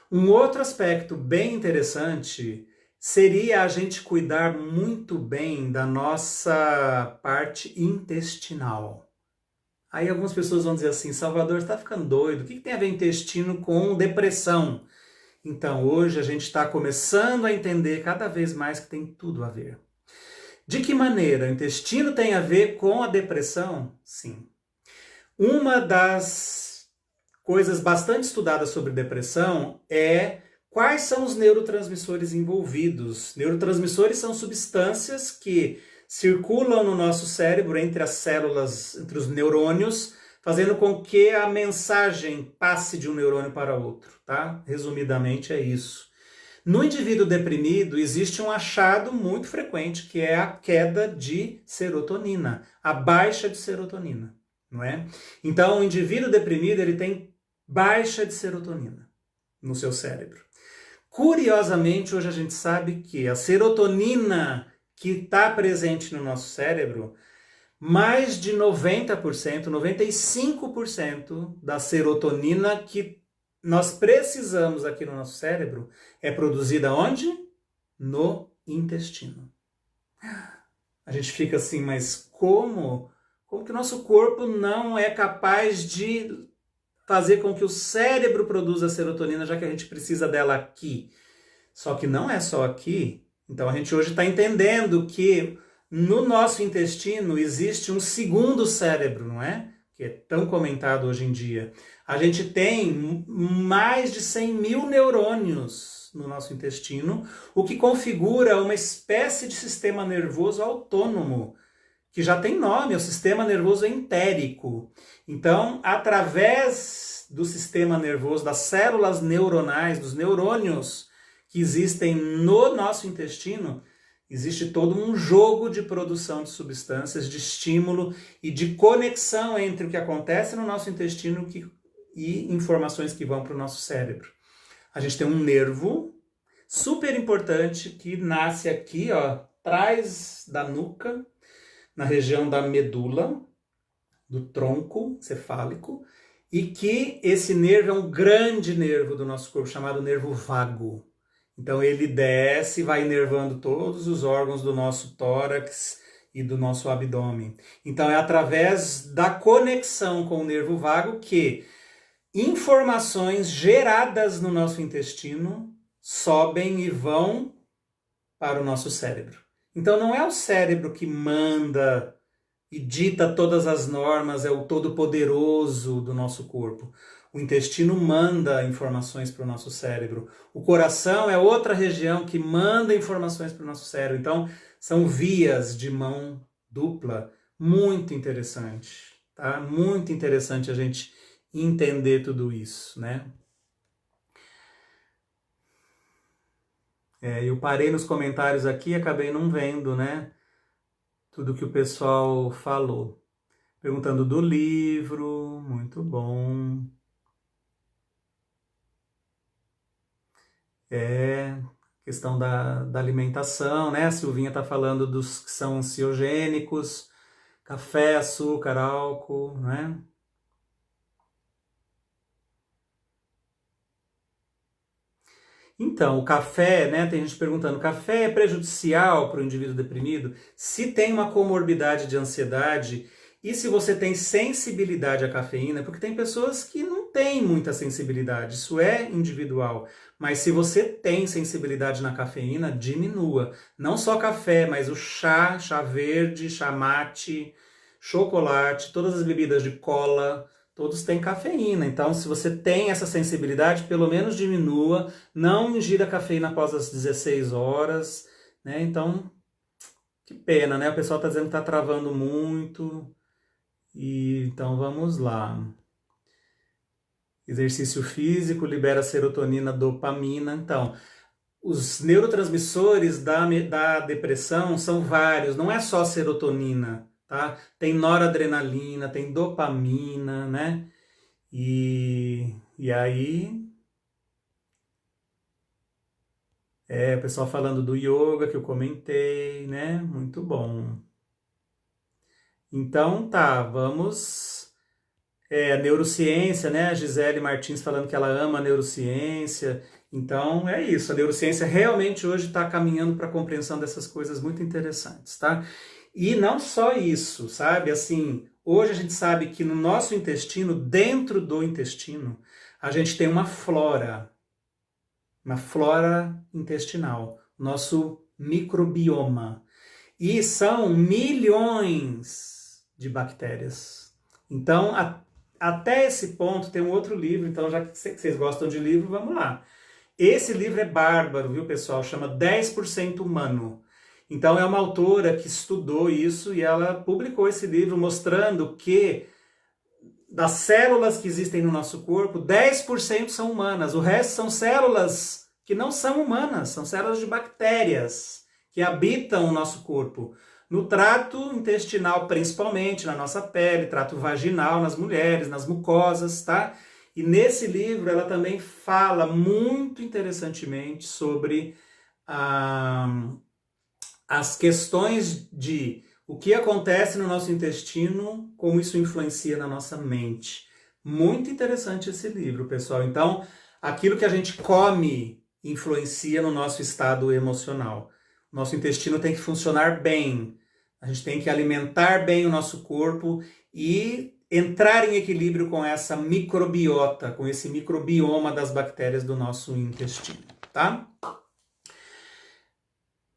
Um outro aspecto bem interessante seria a gente cuidar muito bem da nossa parte intestinal. Aí algumas pessoas vão dizer assim, Salvador, você está ficando doido, o que tem a ver intestino com depressão? Então hoje a gente está começando a entender cada vez mais que tem tudo a ver. De que maneira o intestino tem a ver com a depressão? Sim. Uma das coisas bastante estudadas sobre depressão é quais são os neurotransmissores envolvidos. Neurotransmissores são substâncias que circulam no nosso cérebro entre as células, entre os neurônios, fazendo com que a mensagem passe de um neurônio para outro, tá? Resumidamente é isso. No indivíduo deprimido existe um achado muito frequente que é a queda de serotonina, a baixa de serotonina, não é? Então o indivíduo deprimido ele tem baixa de serotonina no seu cérebro. Curiosamente, hoje a gente sabe que a serotonina que está presente no nosso cérebro, mais de 90%, 95% da serotonina que nós precisamos aqui no nosso cérebro é produzida onde? No intestino. A gente fica assim, mas como? Como que o nosso corpo não é capaz de fazer com que o cérebro produza a serotonina, já que a gente precisa dela aqui? Só que não é só aqui. Então a gente hoje está entendendo que no nosso intestino existe um segundo cérebro, não é? Que é tão comentado hoje em dia. A gente tem mais de 100 mil neurônios no nosso intestino, o que configura uma espécie de sistema nervoso autônomo, que já tem nome, é o sistema nervoso entérico. Então, através do sistema nervoso, das células neuronais, dos neurônios que existem no nosso intestino, existe todo um jogo de produção de substâncias, de estímulo e de conexão entre o que acontece no nosso intestino e informações que vão para o nosso cérebro. A gente tem um nervo super importante que nasce aqui, ó, atrás da nuca, na região da medula, do tronco cefálico, e que esse nervo é um grande nervo do nosso corpo, chamado nervo vago. Então ele desce e vai inervando todos os órgãos do nosso tórax e do nosso abdômen. Então é através da conexão com o nervo vago que informações geradas no nosso intestino sobem e vão para o nosso cérebro. Então não é o cérebro que manda e dita todas as normas, é o todo-poderoso do nosso corpo. O intestino manda informações para o nosso cérebro. O coração é outra região que manda informações para o nosso cérebro. Então, são vias de mão dupla. Muito interessante, tá? Muito interessante a gente entender tudo isso, né? Eu parei nos comentários aqui e acabei não vendo, né? Tudo que o pessoal falou. Perguntando do livro, muito bom. Questão da alimentação, né? A Silvinha está falando dos que são ansiogênicos, café, açúcar, álcool, né? Então, o café, né? Tem gente perguntando, café é prejudicial para o indivíduo deprimido? Se tem uma comorbidade de ansiedade e se você tem sensibilidade à cafeína, porque tem pessoas que não têm muita sensibilidade, isso é individual. Mas se você tem sensibilidade na cafeína, diminua. Não só café, mas o chá, chá verde, chá mate, chocolate, todas as bebidas de cola, todos têm cafeína. Então, se você tem essa sensibilidade, pelo menos diminua. Não ingira cafeína após as 16 horas, né? Então, que pena, né? O pessoal está dizendo que está travando muito. Então, vamos lá. Exercício físico libera serotonina, dopamina. Então, os neurotransmissores da depressão são vários, não é só serotonina, tá? Tem noradrenalina, tem dopamina, né? E aí, o pessoal falando do yoga que eu comentei, né? Muito bom. Então tá, vamos. A neurociência, né? A Gisele Martins falando que ela ama a neurociência Então é isso, a neurociência realmente hoje está caminhando para a compreensão dessas coisas muito interessantes, tá? E não só isso, sabe? Assim, hoje a gente sabe que no nosso intestino, dentro do intestino, a gente tem uma flora intestinal, nosso microbioma. E são milhões de bactérias. Então, até esse ponto, tem um outro livro, então já que vocês gostam de livro, vamos lá. Esse livro é bárbaro, viu, pessoal? Chama 10% Humano. Então, é uma autora que estudou isso e ela publicou esse livro mostrando que das células que existem no nosso corpo, 10% são humanas. O resto são células que não são humanas, são células de bactérias que habitam o nosso corpo. No trato intestinal, principalmente, na nossa pele, trato vaginal nas mulheres, nas mucosas, tá? E nesse livro ela também fala muito interessantemente sobre as questões de o que acontece no nosso intestino, como isso influencia na nossa mente. Muito interessante esse livro, pessoal. Então, aquilo que a gente come influencia no nosso estado emocional. Nosso intestino tem que funcionar bem. A gente tem que alimentar bem o nosso corpo e entrar em equilíbrio com essa microbiota, com esse microbioma das bactérias do nosso intestino, tá?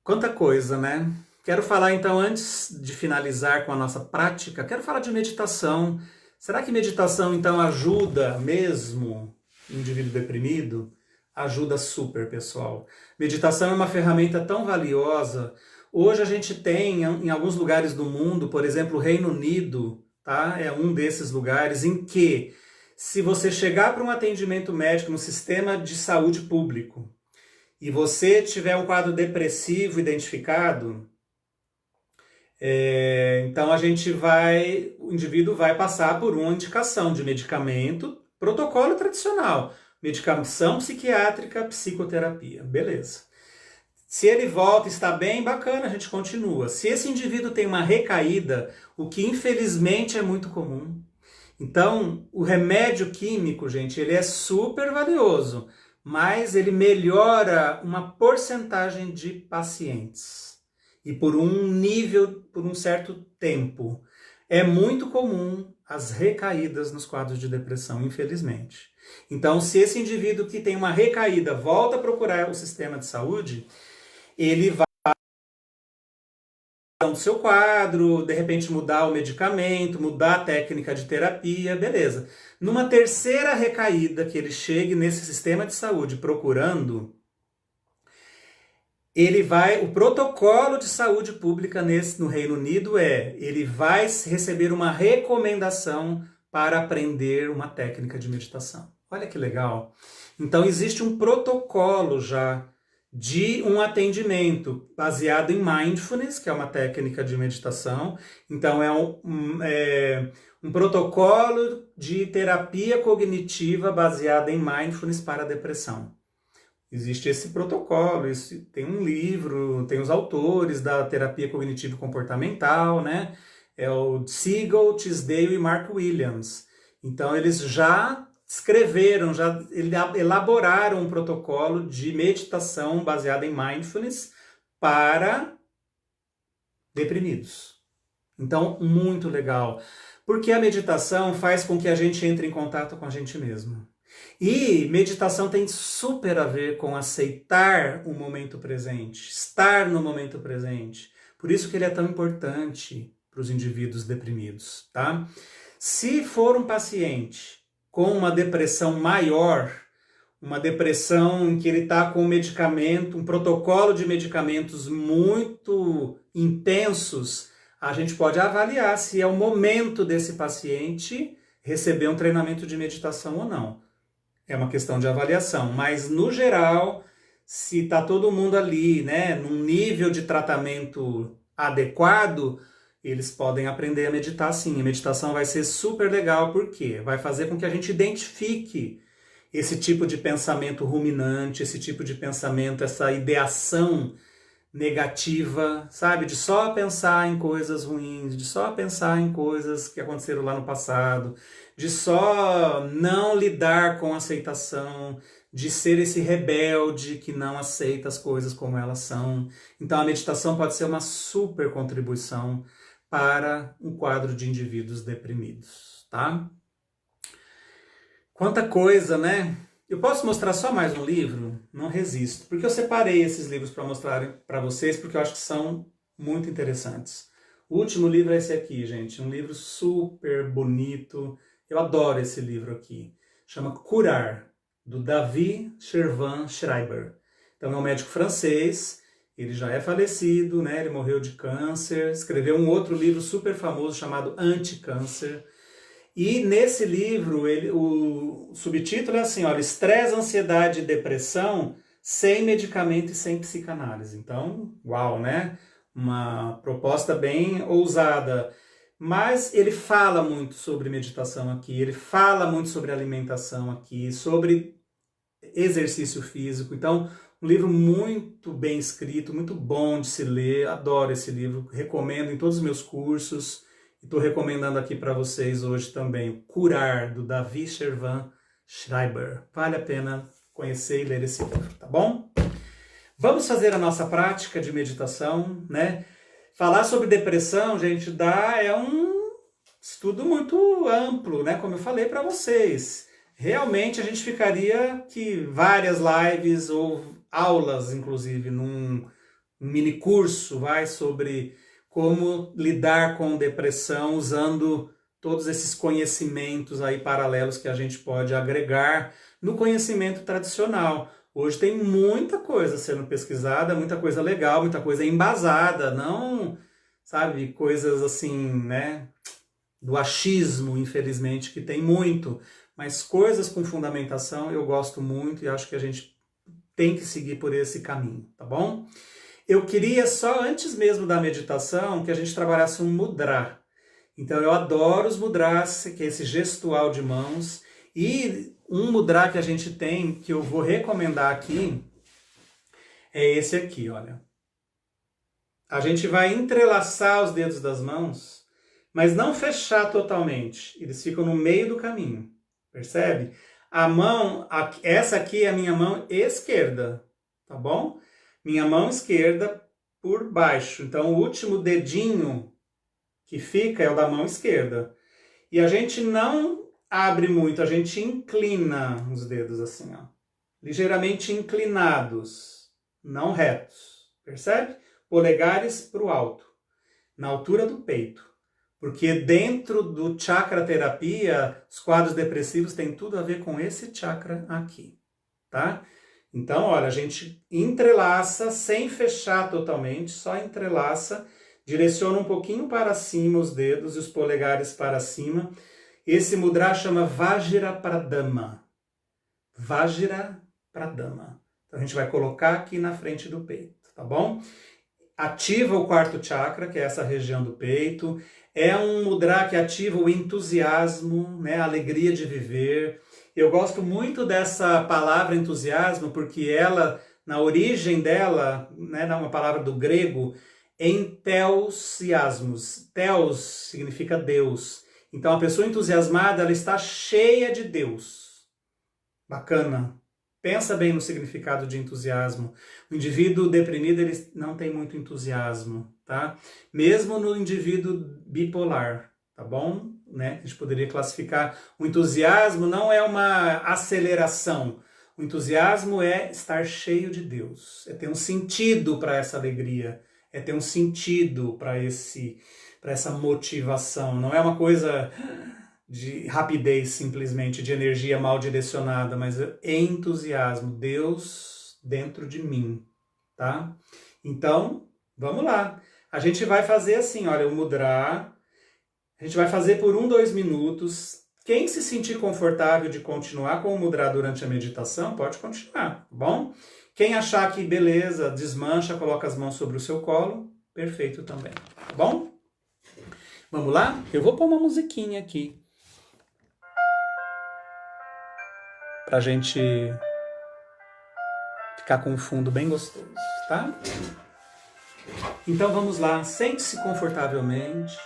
Quanta coisa, né? Quero falar então, antes de finalizar com a nossa prática, quero falar de meditação. Será que meditação então ajuda mesmo o indivíduo deprimido? Ajuda super, pessoal. Meditação é uma ferramenta tão valiosa. Hoje a gente tem em alguns lugares do mundo, por exemplo, o Reino Unido, tá? É um desses lugares em que, se você chegar para um atendimento médico no sistema de saúde público e você tiver um quadro depressivo identificado, então o indivíduo vai passar por uma indicação de medicamento, protocolo tradicional, medicação psiquiátrica, psicoterapia, beleza. Se ele volta e está bem, bacana, a gente continua. Se esse indivíduo tem uma recaída, o que infelizmente é muito comum, então o remédio químico, gente, ele é super valioso, mas ele melhora uma porcentagem de pacientes. E por um nível, por um certo tempo. É muito comum as recaídas nos quadros de depressão, infelizmente. Então, se esse indivíduo que tem uma recaída volta a procurar o sistema de saúde, ele vai mudar o seu quadro, de repente mudar o medicamento, mudar a técnica de terapia, beleza. Numa terceira recaída que ele chegue nesse sistema de saúde procurando, o protocolo de saúde pública no Reino Unido ele vai receber uma recomendação para aprender uma técnica de meditação. Olha que legal. Então existe um protocolo já de um atendimento baseado em mindfulness, que é uma técnica de meditação. Então é um protocolo de terapia cognitiva baseada em mindfulness para a depressão. Existe esse protocolo, tem um livro, tem os autores da terapia cognitivo comportamental, né? É o Siegel, Tisdale e Mark Williams. Então eles já escreveram, já elaboraram um protocolo de meditação baseado em mindfulness para deprimidos. Então, muito legal. Porque a meditação faz com que a gente entre em contato com a gente mesmo. E meditação tem super a ver com aceitar o momento presente, estar no momento presente. Por isso que ele é tão importante para os indivíduos deprimidos, tá? Se for um paciente com uma depressão maior, uma depressão em que ele está com um medicamento, um protocolo de medicamentos muito intensos, a gente pode avaliar se é o momento desse paciente receber um treinamento de meditação ou não. É uma questão de avaliação, mas no geral, se está todo mundo ali, né, num nível de tratamento adequado, eles podem aprender a meditar sim. A meditação vai ser super legal, porque vai fazer com que a gente identifique esse tipo de pensamento ruminante, esse tipo de pensamento, essa ideação negativa, sabe? De só pensar em coisas ruins, de só pensar em coisas que aconteceram lá no passado, de só não lidar com aceitação, de ser esse rebelde que não aceita as coisas como elas são. Então a meditação pode ser uma super contribuição para um quadro de indivíduos deprimidos, tá? Quanta coisa, né? Eu posso mostrar só mais um livro? Não resisto, porque eu separei esses livros para mostrar para vocês, porque eu acho que são muito interessantes. O último livro é esse aqui, gente, um livro super bonito. Eu adoro esse livro aqui. Chama Curar, do David Chervan-Schreiber. Então é um médico francês, ele já é falecido, né? Ele morreu de câncer, escreveu um outro livro super famoso chamado Anticâncer. E nesse livro, o subtítulo é assim, olha, estresse, ansiedade e depressão sem medicamento e sem psicanálise. Então, uau, né? Uma proposta bem ousada. Mas ele fala muito sobre meditação aqui, ele fala muito sobre alimentação aqui, sobre exercício físico. Então, um livro muito bem escrito, muito bom de se ler. Adoro esse livro, recomendo em todos os meus cursos. Estou recomendando aqui para vocês hoje também Curar, do David Chervan-Schreiber. Vale a pena conhecer e ler esse livro, tá bom? Vamos fazer a nossa prática de meditação, né? Falar sobre depressão, gente, é um estudo muito amplo, né? Como eu falei para vocês. Realmente a gente ficaria que várias lives ou aulas, inclusive, num mini curso, sobre como lidar com depressão usando todos esses conhecimentos aí paralelos que a gente pode agregar no conhecimento tradicional. Hoje tem muita coisa sendo pesquisada, muita coisa legal, muita coisa embasada, não, sabe, coisas assim, né, do achismo, infelizmente, que tem muito, mas coisas com fundamentação eu gosto muito e acho que a gente tem que seguir por esse caminho, tá bom? Eu queria só, antes mesmo da meditação, que a gente trabalhasse um mudra. Então eu adoro os mudras, que é esse gestual de mãos. E um mudra que a gente tem, que eu vou recomendar aqui, é esse aqui, olha. A gente vai entrelaçar os dedos das mãos, mas não fechar totalmente. Eles ficam no meio do caminho, percebe? A mão, essa aqui é a minha mão esquerda, tá bom? Minha mão esquerda por baixo. Então, o último dedinho que fica é o da mão esquerda. E a gente não abre muito, a gente inclina os dedos assim, ó. Ligeiramente inclinados, não retos. Percebe? Polegares para o alto, na altura do peito. Porque dentro do chakra terapia, os quadros depressivos têm tudo a ver com esse chakra aqui, tá? Então, olha, a gente entrelaça sem fechar totalmente, só entrelaça, direciona um pouquinho para cima os dedos e os polegares para cima. Esse mudra chama Vajrapradama. Vajrapradama. Então a gente vai colocar aqui na frente do peito, tá bom? Ativa o quarto chakra, que é essa região do peito. É um mudra que ativa o entusiasmo, né, a alegria de viver. Eu gosto muito dessa palavra entusiasmo, porque ela, na origem dela, né, é uma palavra do grego, entelsiasmos. Teos significa Deus. Então a pessoa entusiasmada, ela está cheia de Deus. Bacana. Pensa bem no significado de entusiasmo. O indivíduo deprimido, ele não tem muito entusiasmo, tá? Mesmo no indivíduo bipolar, tá bom? Né? A gente poderia classificar o entusiasmo não é uma aceleração. O entusiasmo é estar cheio de Deus, é ter um sentido para essa alegria, é ter um sentido para essa motivação. Não é uma coisa de rapidez simplesmente, de energia mal direcionada, mas entusiasmo, Deus dentro de mim, tá? Então, vamos lá. A gente vai fazer assim, olha, o mudra. A gente vai fazer por 2 minutos. Quem se sentir confortável de continuar com o mudra durante a meditação, pode continuar, tá bom? Quem achar que beleza, desmancha, coloca as mãos sobre o seu colo, perfeito também, tá bom? Vamos lá? Eu vou pôr uma musiquinha aqui, pra gente ficar com um fundo bem gostoso, tá? Então vamos lá, sente-se confortavelmente.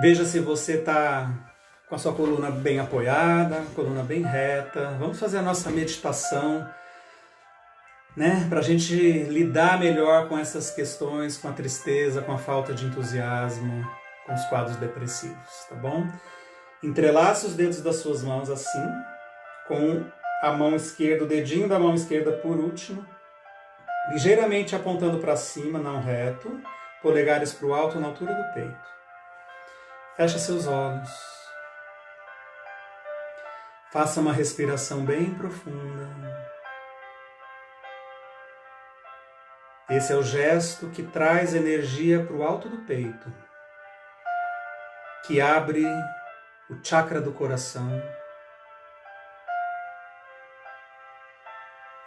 Veja se você está com a sua coluna bem apoiada, coluna bem reta. Vamos fazer a nossa meditação, né? Para a gente lidar melhor com essas questões, com a tristeza, com a falta de entusiasmo, com os quadros depressivos, tá bom? Entrelace os dedos das suas mãos assim, com a mão esquerda, o dedinho da mão esquerda por último, ligeiramente apontando para cima, não reto, polegares para o alto na altura do peito. Fecha seus olhos. Faça uma respiração bem profunda. Esse é o gesto que traz energia para o alto do peito, que abre o chakra do coração.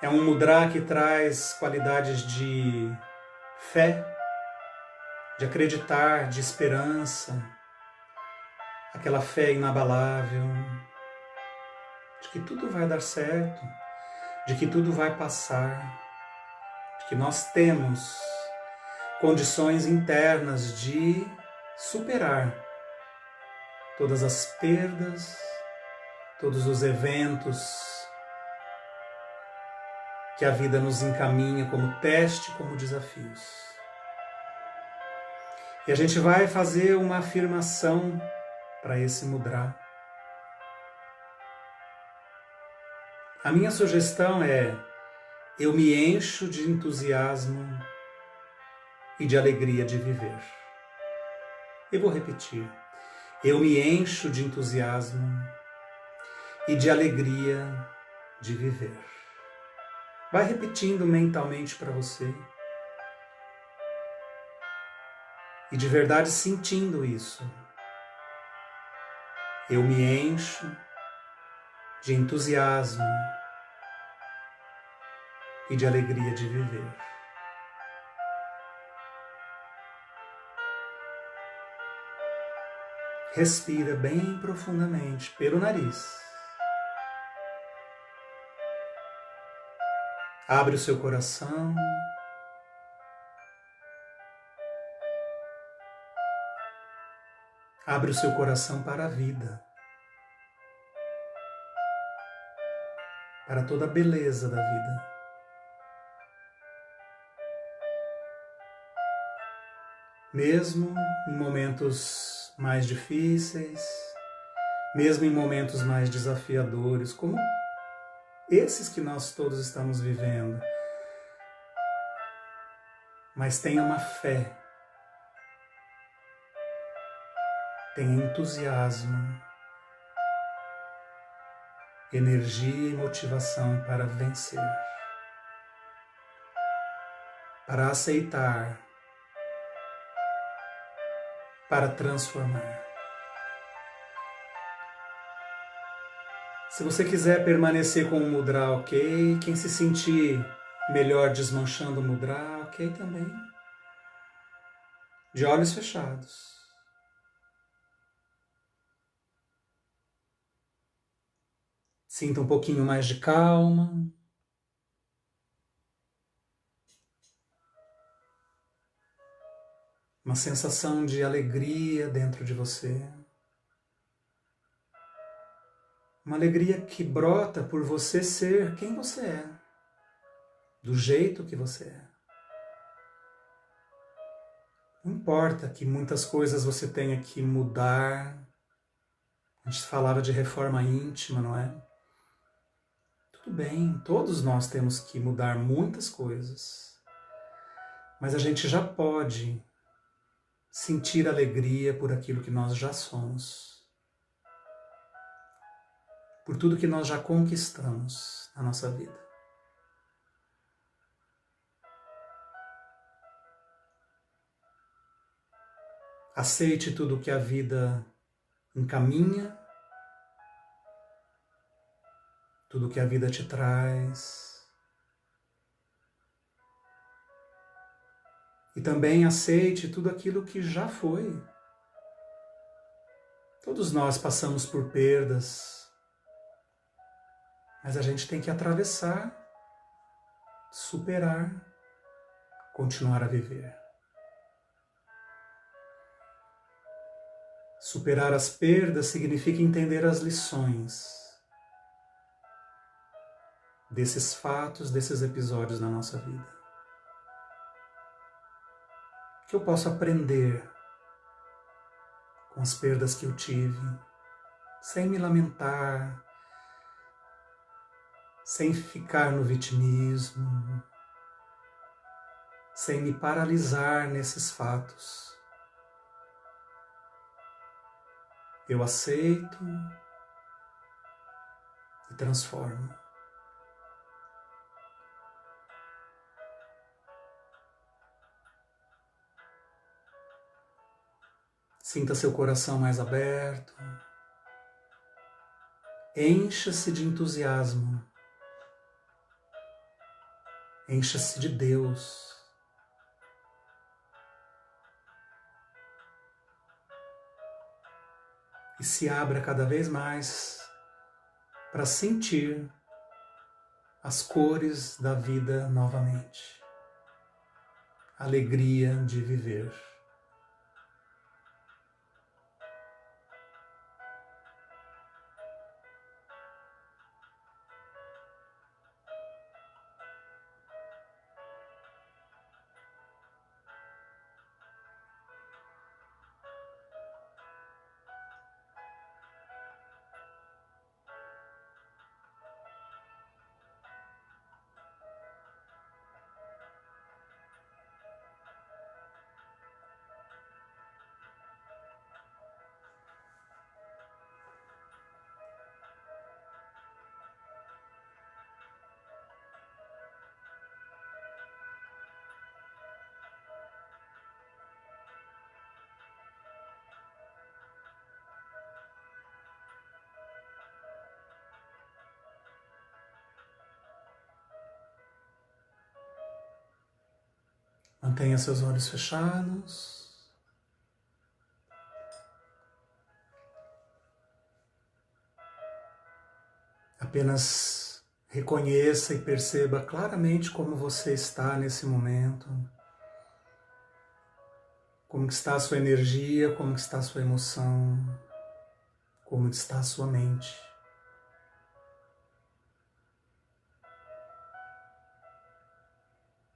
É um mudra que traz qualidades de fé, de acreditar, de esperança, aquela fé inabalável, de que tudo vai dar certo, de que tudo vai passar, de que nós temos condições internas de superar todas as perdas, todos os eventos que a vida nos encaminha como teste, como desafios. E a gente vai fazer uma afirmação para esse mudra. A minha sugestão é: eu me encho de entusiasmo e de alegria de viver. Eu vou repetir. Eu me encho de entusiasmo e de alegria de viver. Vai repetindo mentalmente para você. E de verdade sentindo isso. Eu me encho de entusiasmo e de alegria de viver. Respira bem profundamente pelo nariz. Abre o seu coração. Abre o seu coração para a vida. Para toda a beleza da vida. Mesmo em momentos mais difíceis, mesmo em momentos mais desafiadores, como esses que nós todos estamos vivendo. Mas tenha uma fé, tenha entusiasmo, energia e motivação para vencer, para aceitar, para transformar. Se você quiser permanecer com o mudra, ok. Quem se sentir melhor desmanchando o mudra, ok também. De olhos fechados. Sinta um pouquinho mais de calma. Uma sensação de alegria dentro de você. Uma alegria que brota por você ser quem você é. Do jeito que você é. Não importa que muitas coisas você tenha que mudar. A gente falava de reforma íntima, não é? Tudo bem, todos nós temos que mudar muitas coisas. Mas a gente já pode sentir alegria por aquilo que nós já somos. Por tudo que nós já conquistamos na nossa vida. Aceite tudo que a vida encaminha, tudo que a vida te traz. E também aceite tudo aquilo que já foi. Todos nós passamos por perdas, mas a gente tem que atravessar, superar, continuar a viver. Superar as perdas significa entender as lições desses fatos, desses episódios na nossa vida. O que eu posso aprender com as perdas que eu tive, sem me lamentar, sem ficar no vitimismo, sem me paralisar nesses fatos. Eu aceito e transformo. Sinta seu coração mais aberto. Encha-se de entusiasmo. Encha-se de Deus. E se abra cada vez mais para sentir as cores da vida novamente. A alegria de viver. Mantenha seus olhos fechados. Apenas reconheça e perceba claramente como você está nesse momento. Como está a sua energia, como está a sua emoção, como está a sua mente.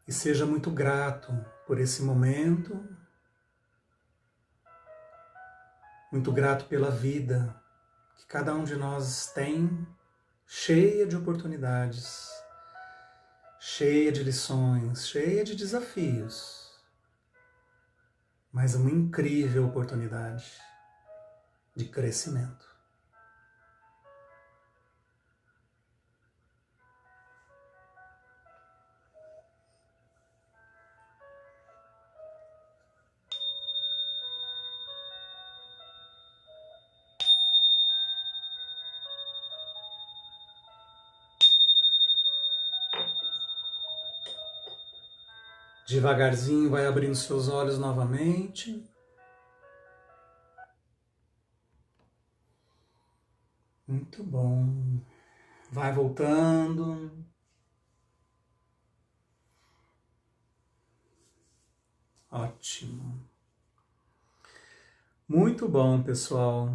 E seja muito grato por esse momento, muito grato pela vida que cada um de nós tem, cheia de oportunidades, cheia de lições, cheia de desafios, mas uma incrível oportunidade de crescimento. Devagarzinho vai abrindo seus olhos novamente. Muito bom. Vai voltando. Ótimo. Muito bom, pessoal.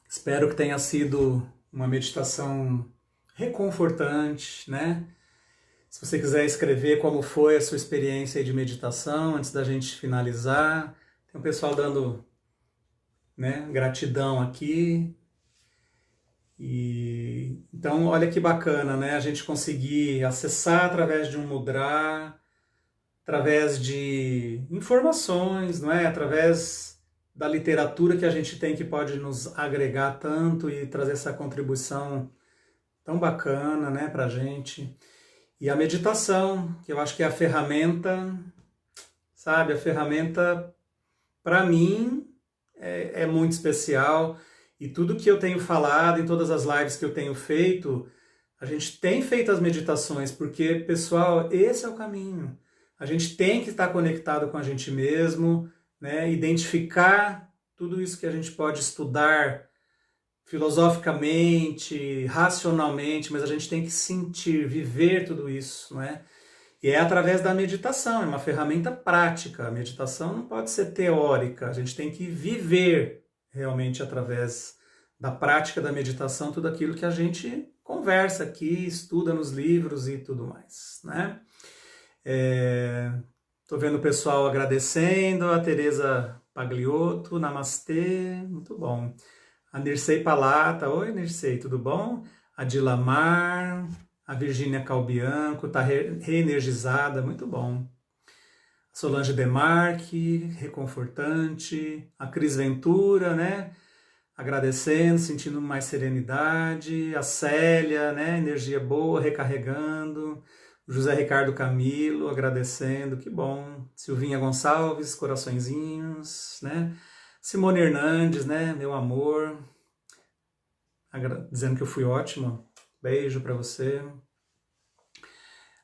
Espero que tenha sido uma meditação reconfortante, né? Se você quiser escrever como foi a sua experiência de meditação antes da gente finalizar, tem um pessoal dando, né, gratidão aqui. E então, olha que bacana, né? A gente conseguir acessar através de um mudra, através de informações, não é? Através da literatura que a gente tem que pode nos agregar tanto e trazer essa contribuição tão bacana, né, pra gente. E a meditação, que eu acho que é a ferramenta, sabe? A ferramenta, para mim, é muito especial. E tudo que eu tenho falado, em todas as lives que eu tenho feito, a gente tem feito as meditações, porque, pessoal, esse é o caminho. A gente tem que estar conectado com a gente mesmo, né? Identificar tudo isso que a gente pode estudar filosoficamente, racionalmente, mas a gente tem que sentir, viver tudo isso, não é? E é através da meditação, é uma ferramenta prática. A meditação não pode ser teórica, a gente tem que viver realmente através da prática da meditação tudo aquilo que a gente conversa aqui, estuda nos livros e tudo mais, né? Tô vendo o pessoal agradecendo, a Tereza Pagliotto, namastê, muito bom. A Nircei Palata, oi Nircei, tudo bom? A Dilamar, a Virgínia Calbianco, tá reenergizada, muito bom. Solange Demarque, reconfortante. A Cris Ventura, né? Agradecendo, sentindo mais serenidade. A Célia, né? Energia boa, recarregando. O José Ricardo Camilo, agradecendo, que bom. Silvinha Gonçalves, coraçõezinhos, né? Simone Hernandes, né? Meu amor. Dizendo que eu fui ótimo. Beijo para você.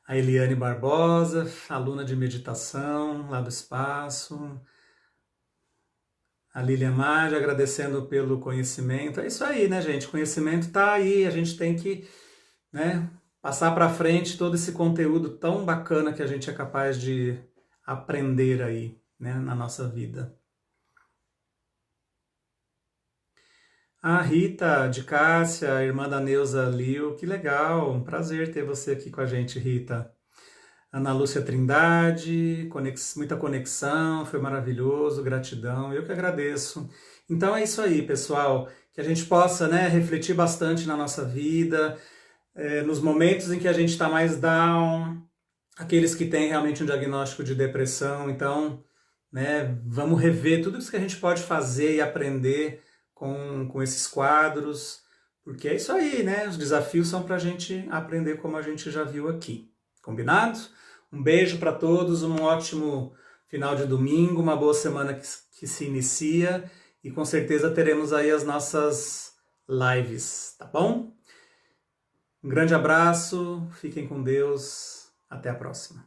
A Eliane Barbosa, aluna de meditação lá do espaço. A Lilian Maggi agradecendo pelo conhecimento. É isso aí, né, gente? O conhecimento está aí, a gente tem que, né, passar para frente todo esse conteúdo tão bacana que a gente é capaz de aprender aí, né, na nossa vida. A Rita de Cássia, a irmã da Neuza Liu, que legal, um prazer ter você aqui com a gente, Rita. Ana Lúcia Trindade, muita conexão, foi maravilhoso, gratidão, eu que agradeço. Então é isso aí, pessoal, que a gente possa, né, refletir bastante na nossa vida, nos momentos em que a gente está mais down, aqueles que têm realmente um diagnóstico de depressão, então, né, vamos rever tudo isso que a gente pode fazer e aprender com esses quadros, porque é isso aí, né, os desafios são para a gente aprender como a gente já viu aqui. Combinado? Um beijo para todos, um ótimo final de domingo, uma boa semana que se inicia e com certeza teremos aí as nossas lives, tá bom? Um grande abraço, fiquem com Deus, até a próxima.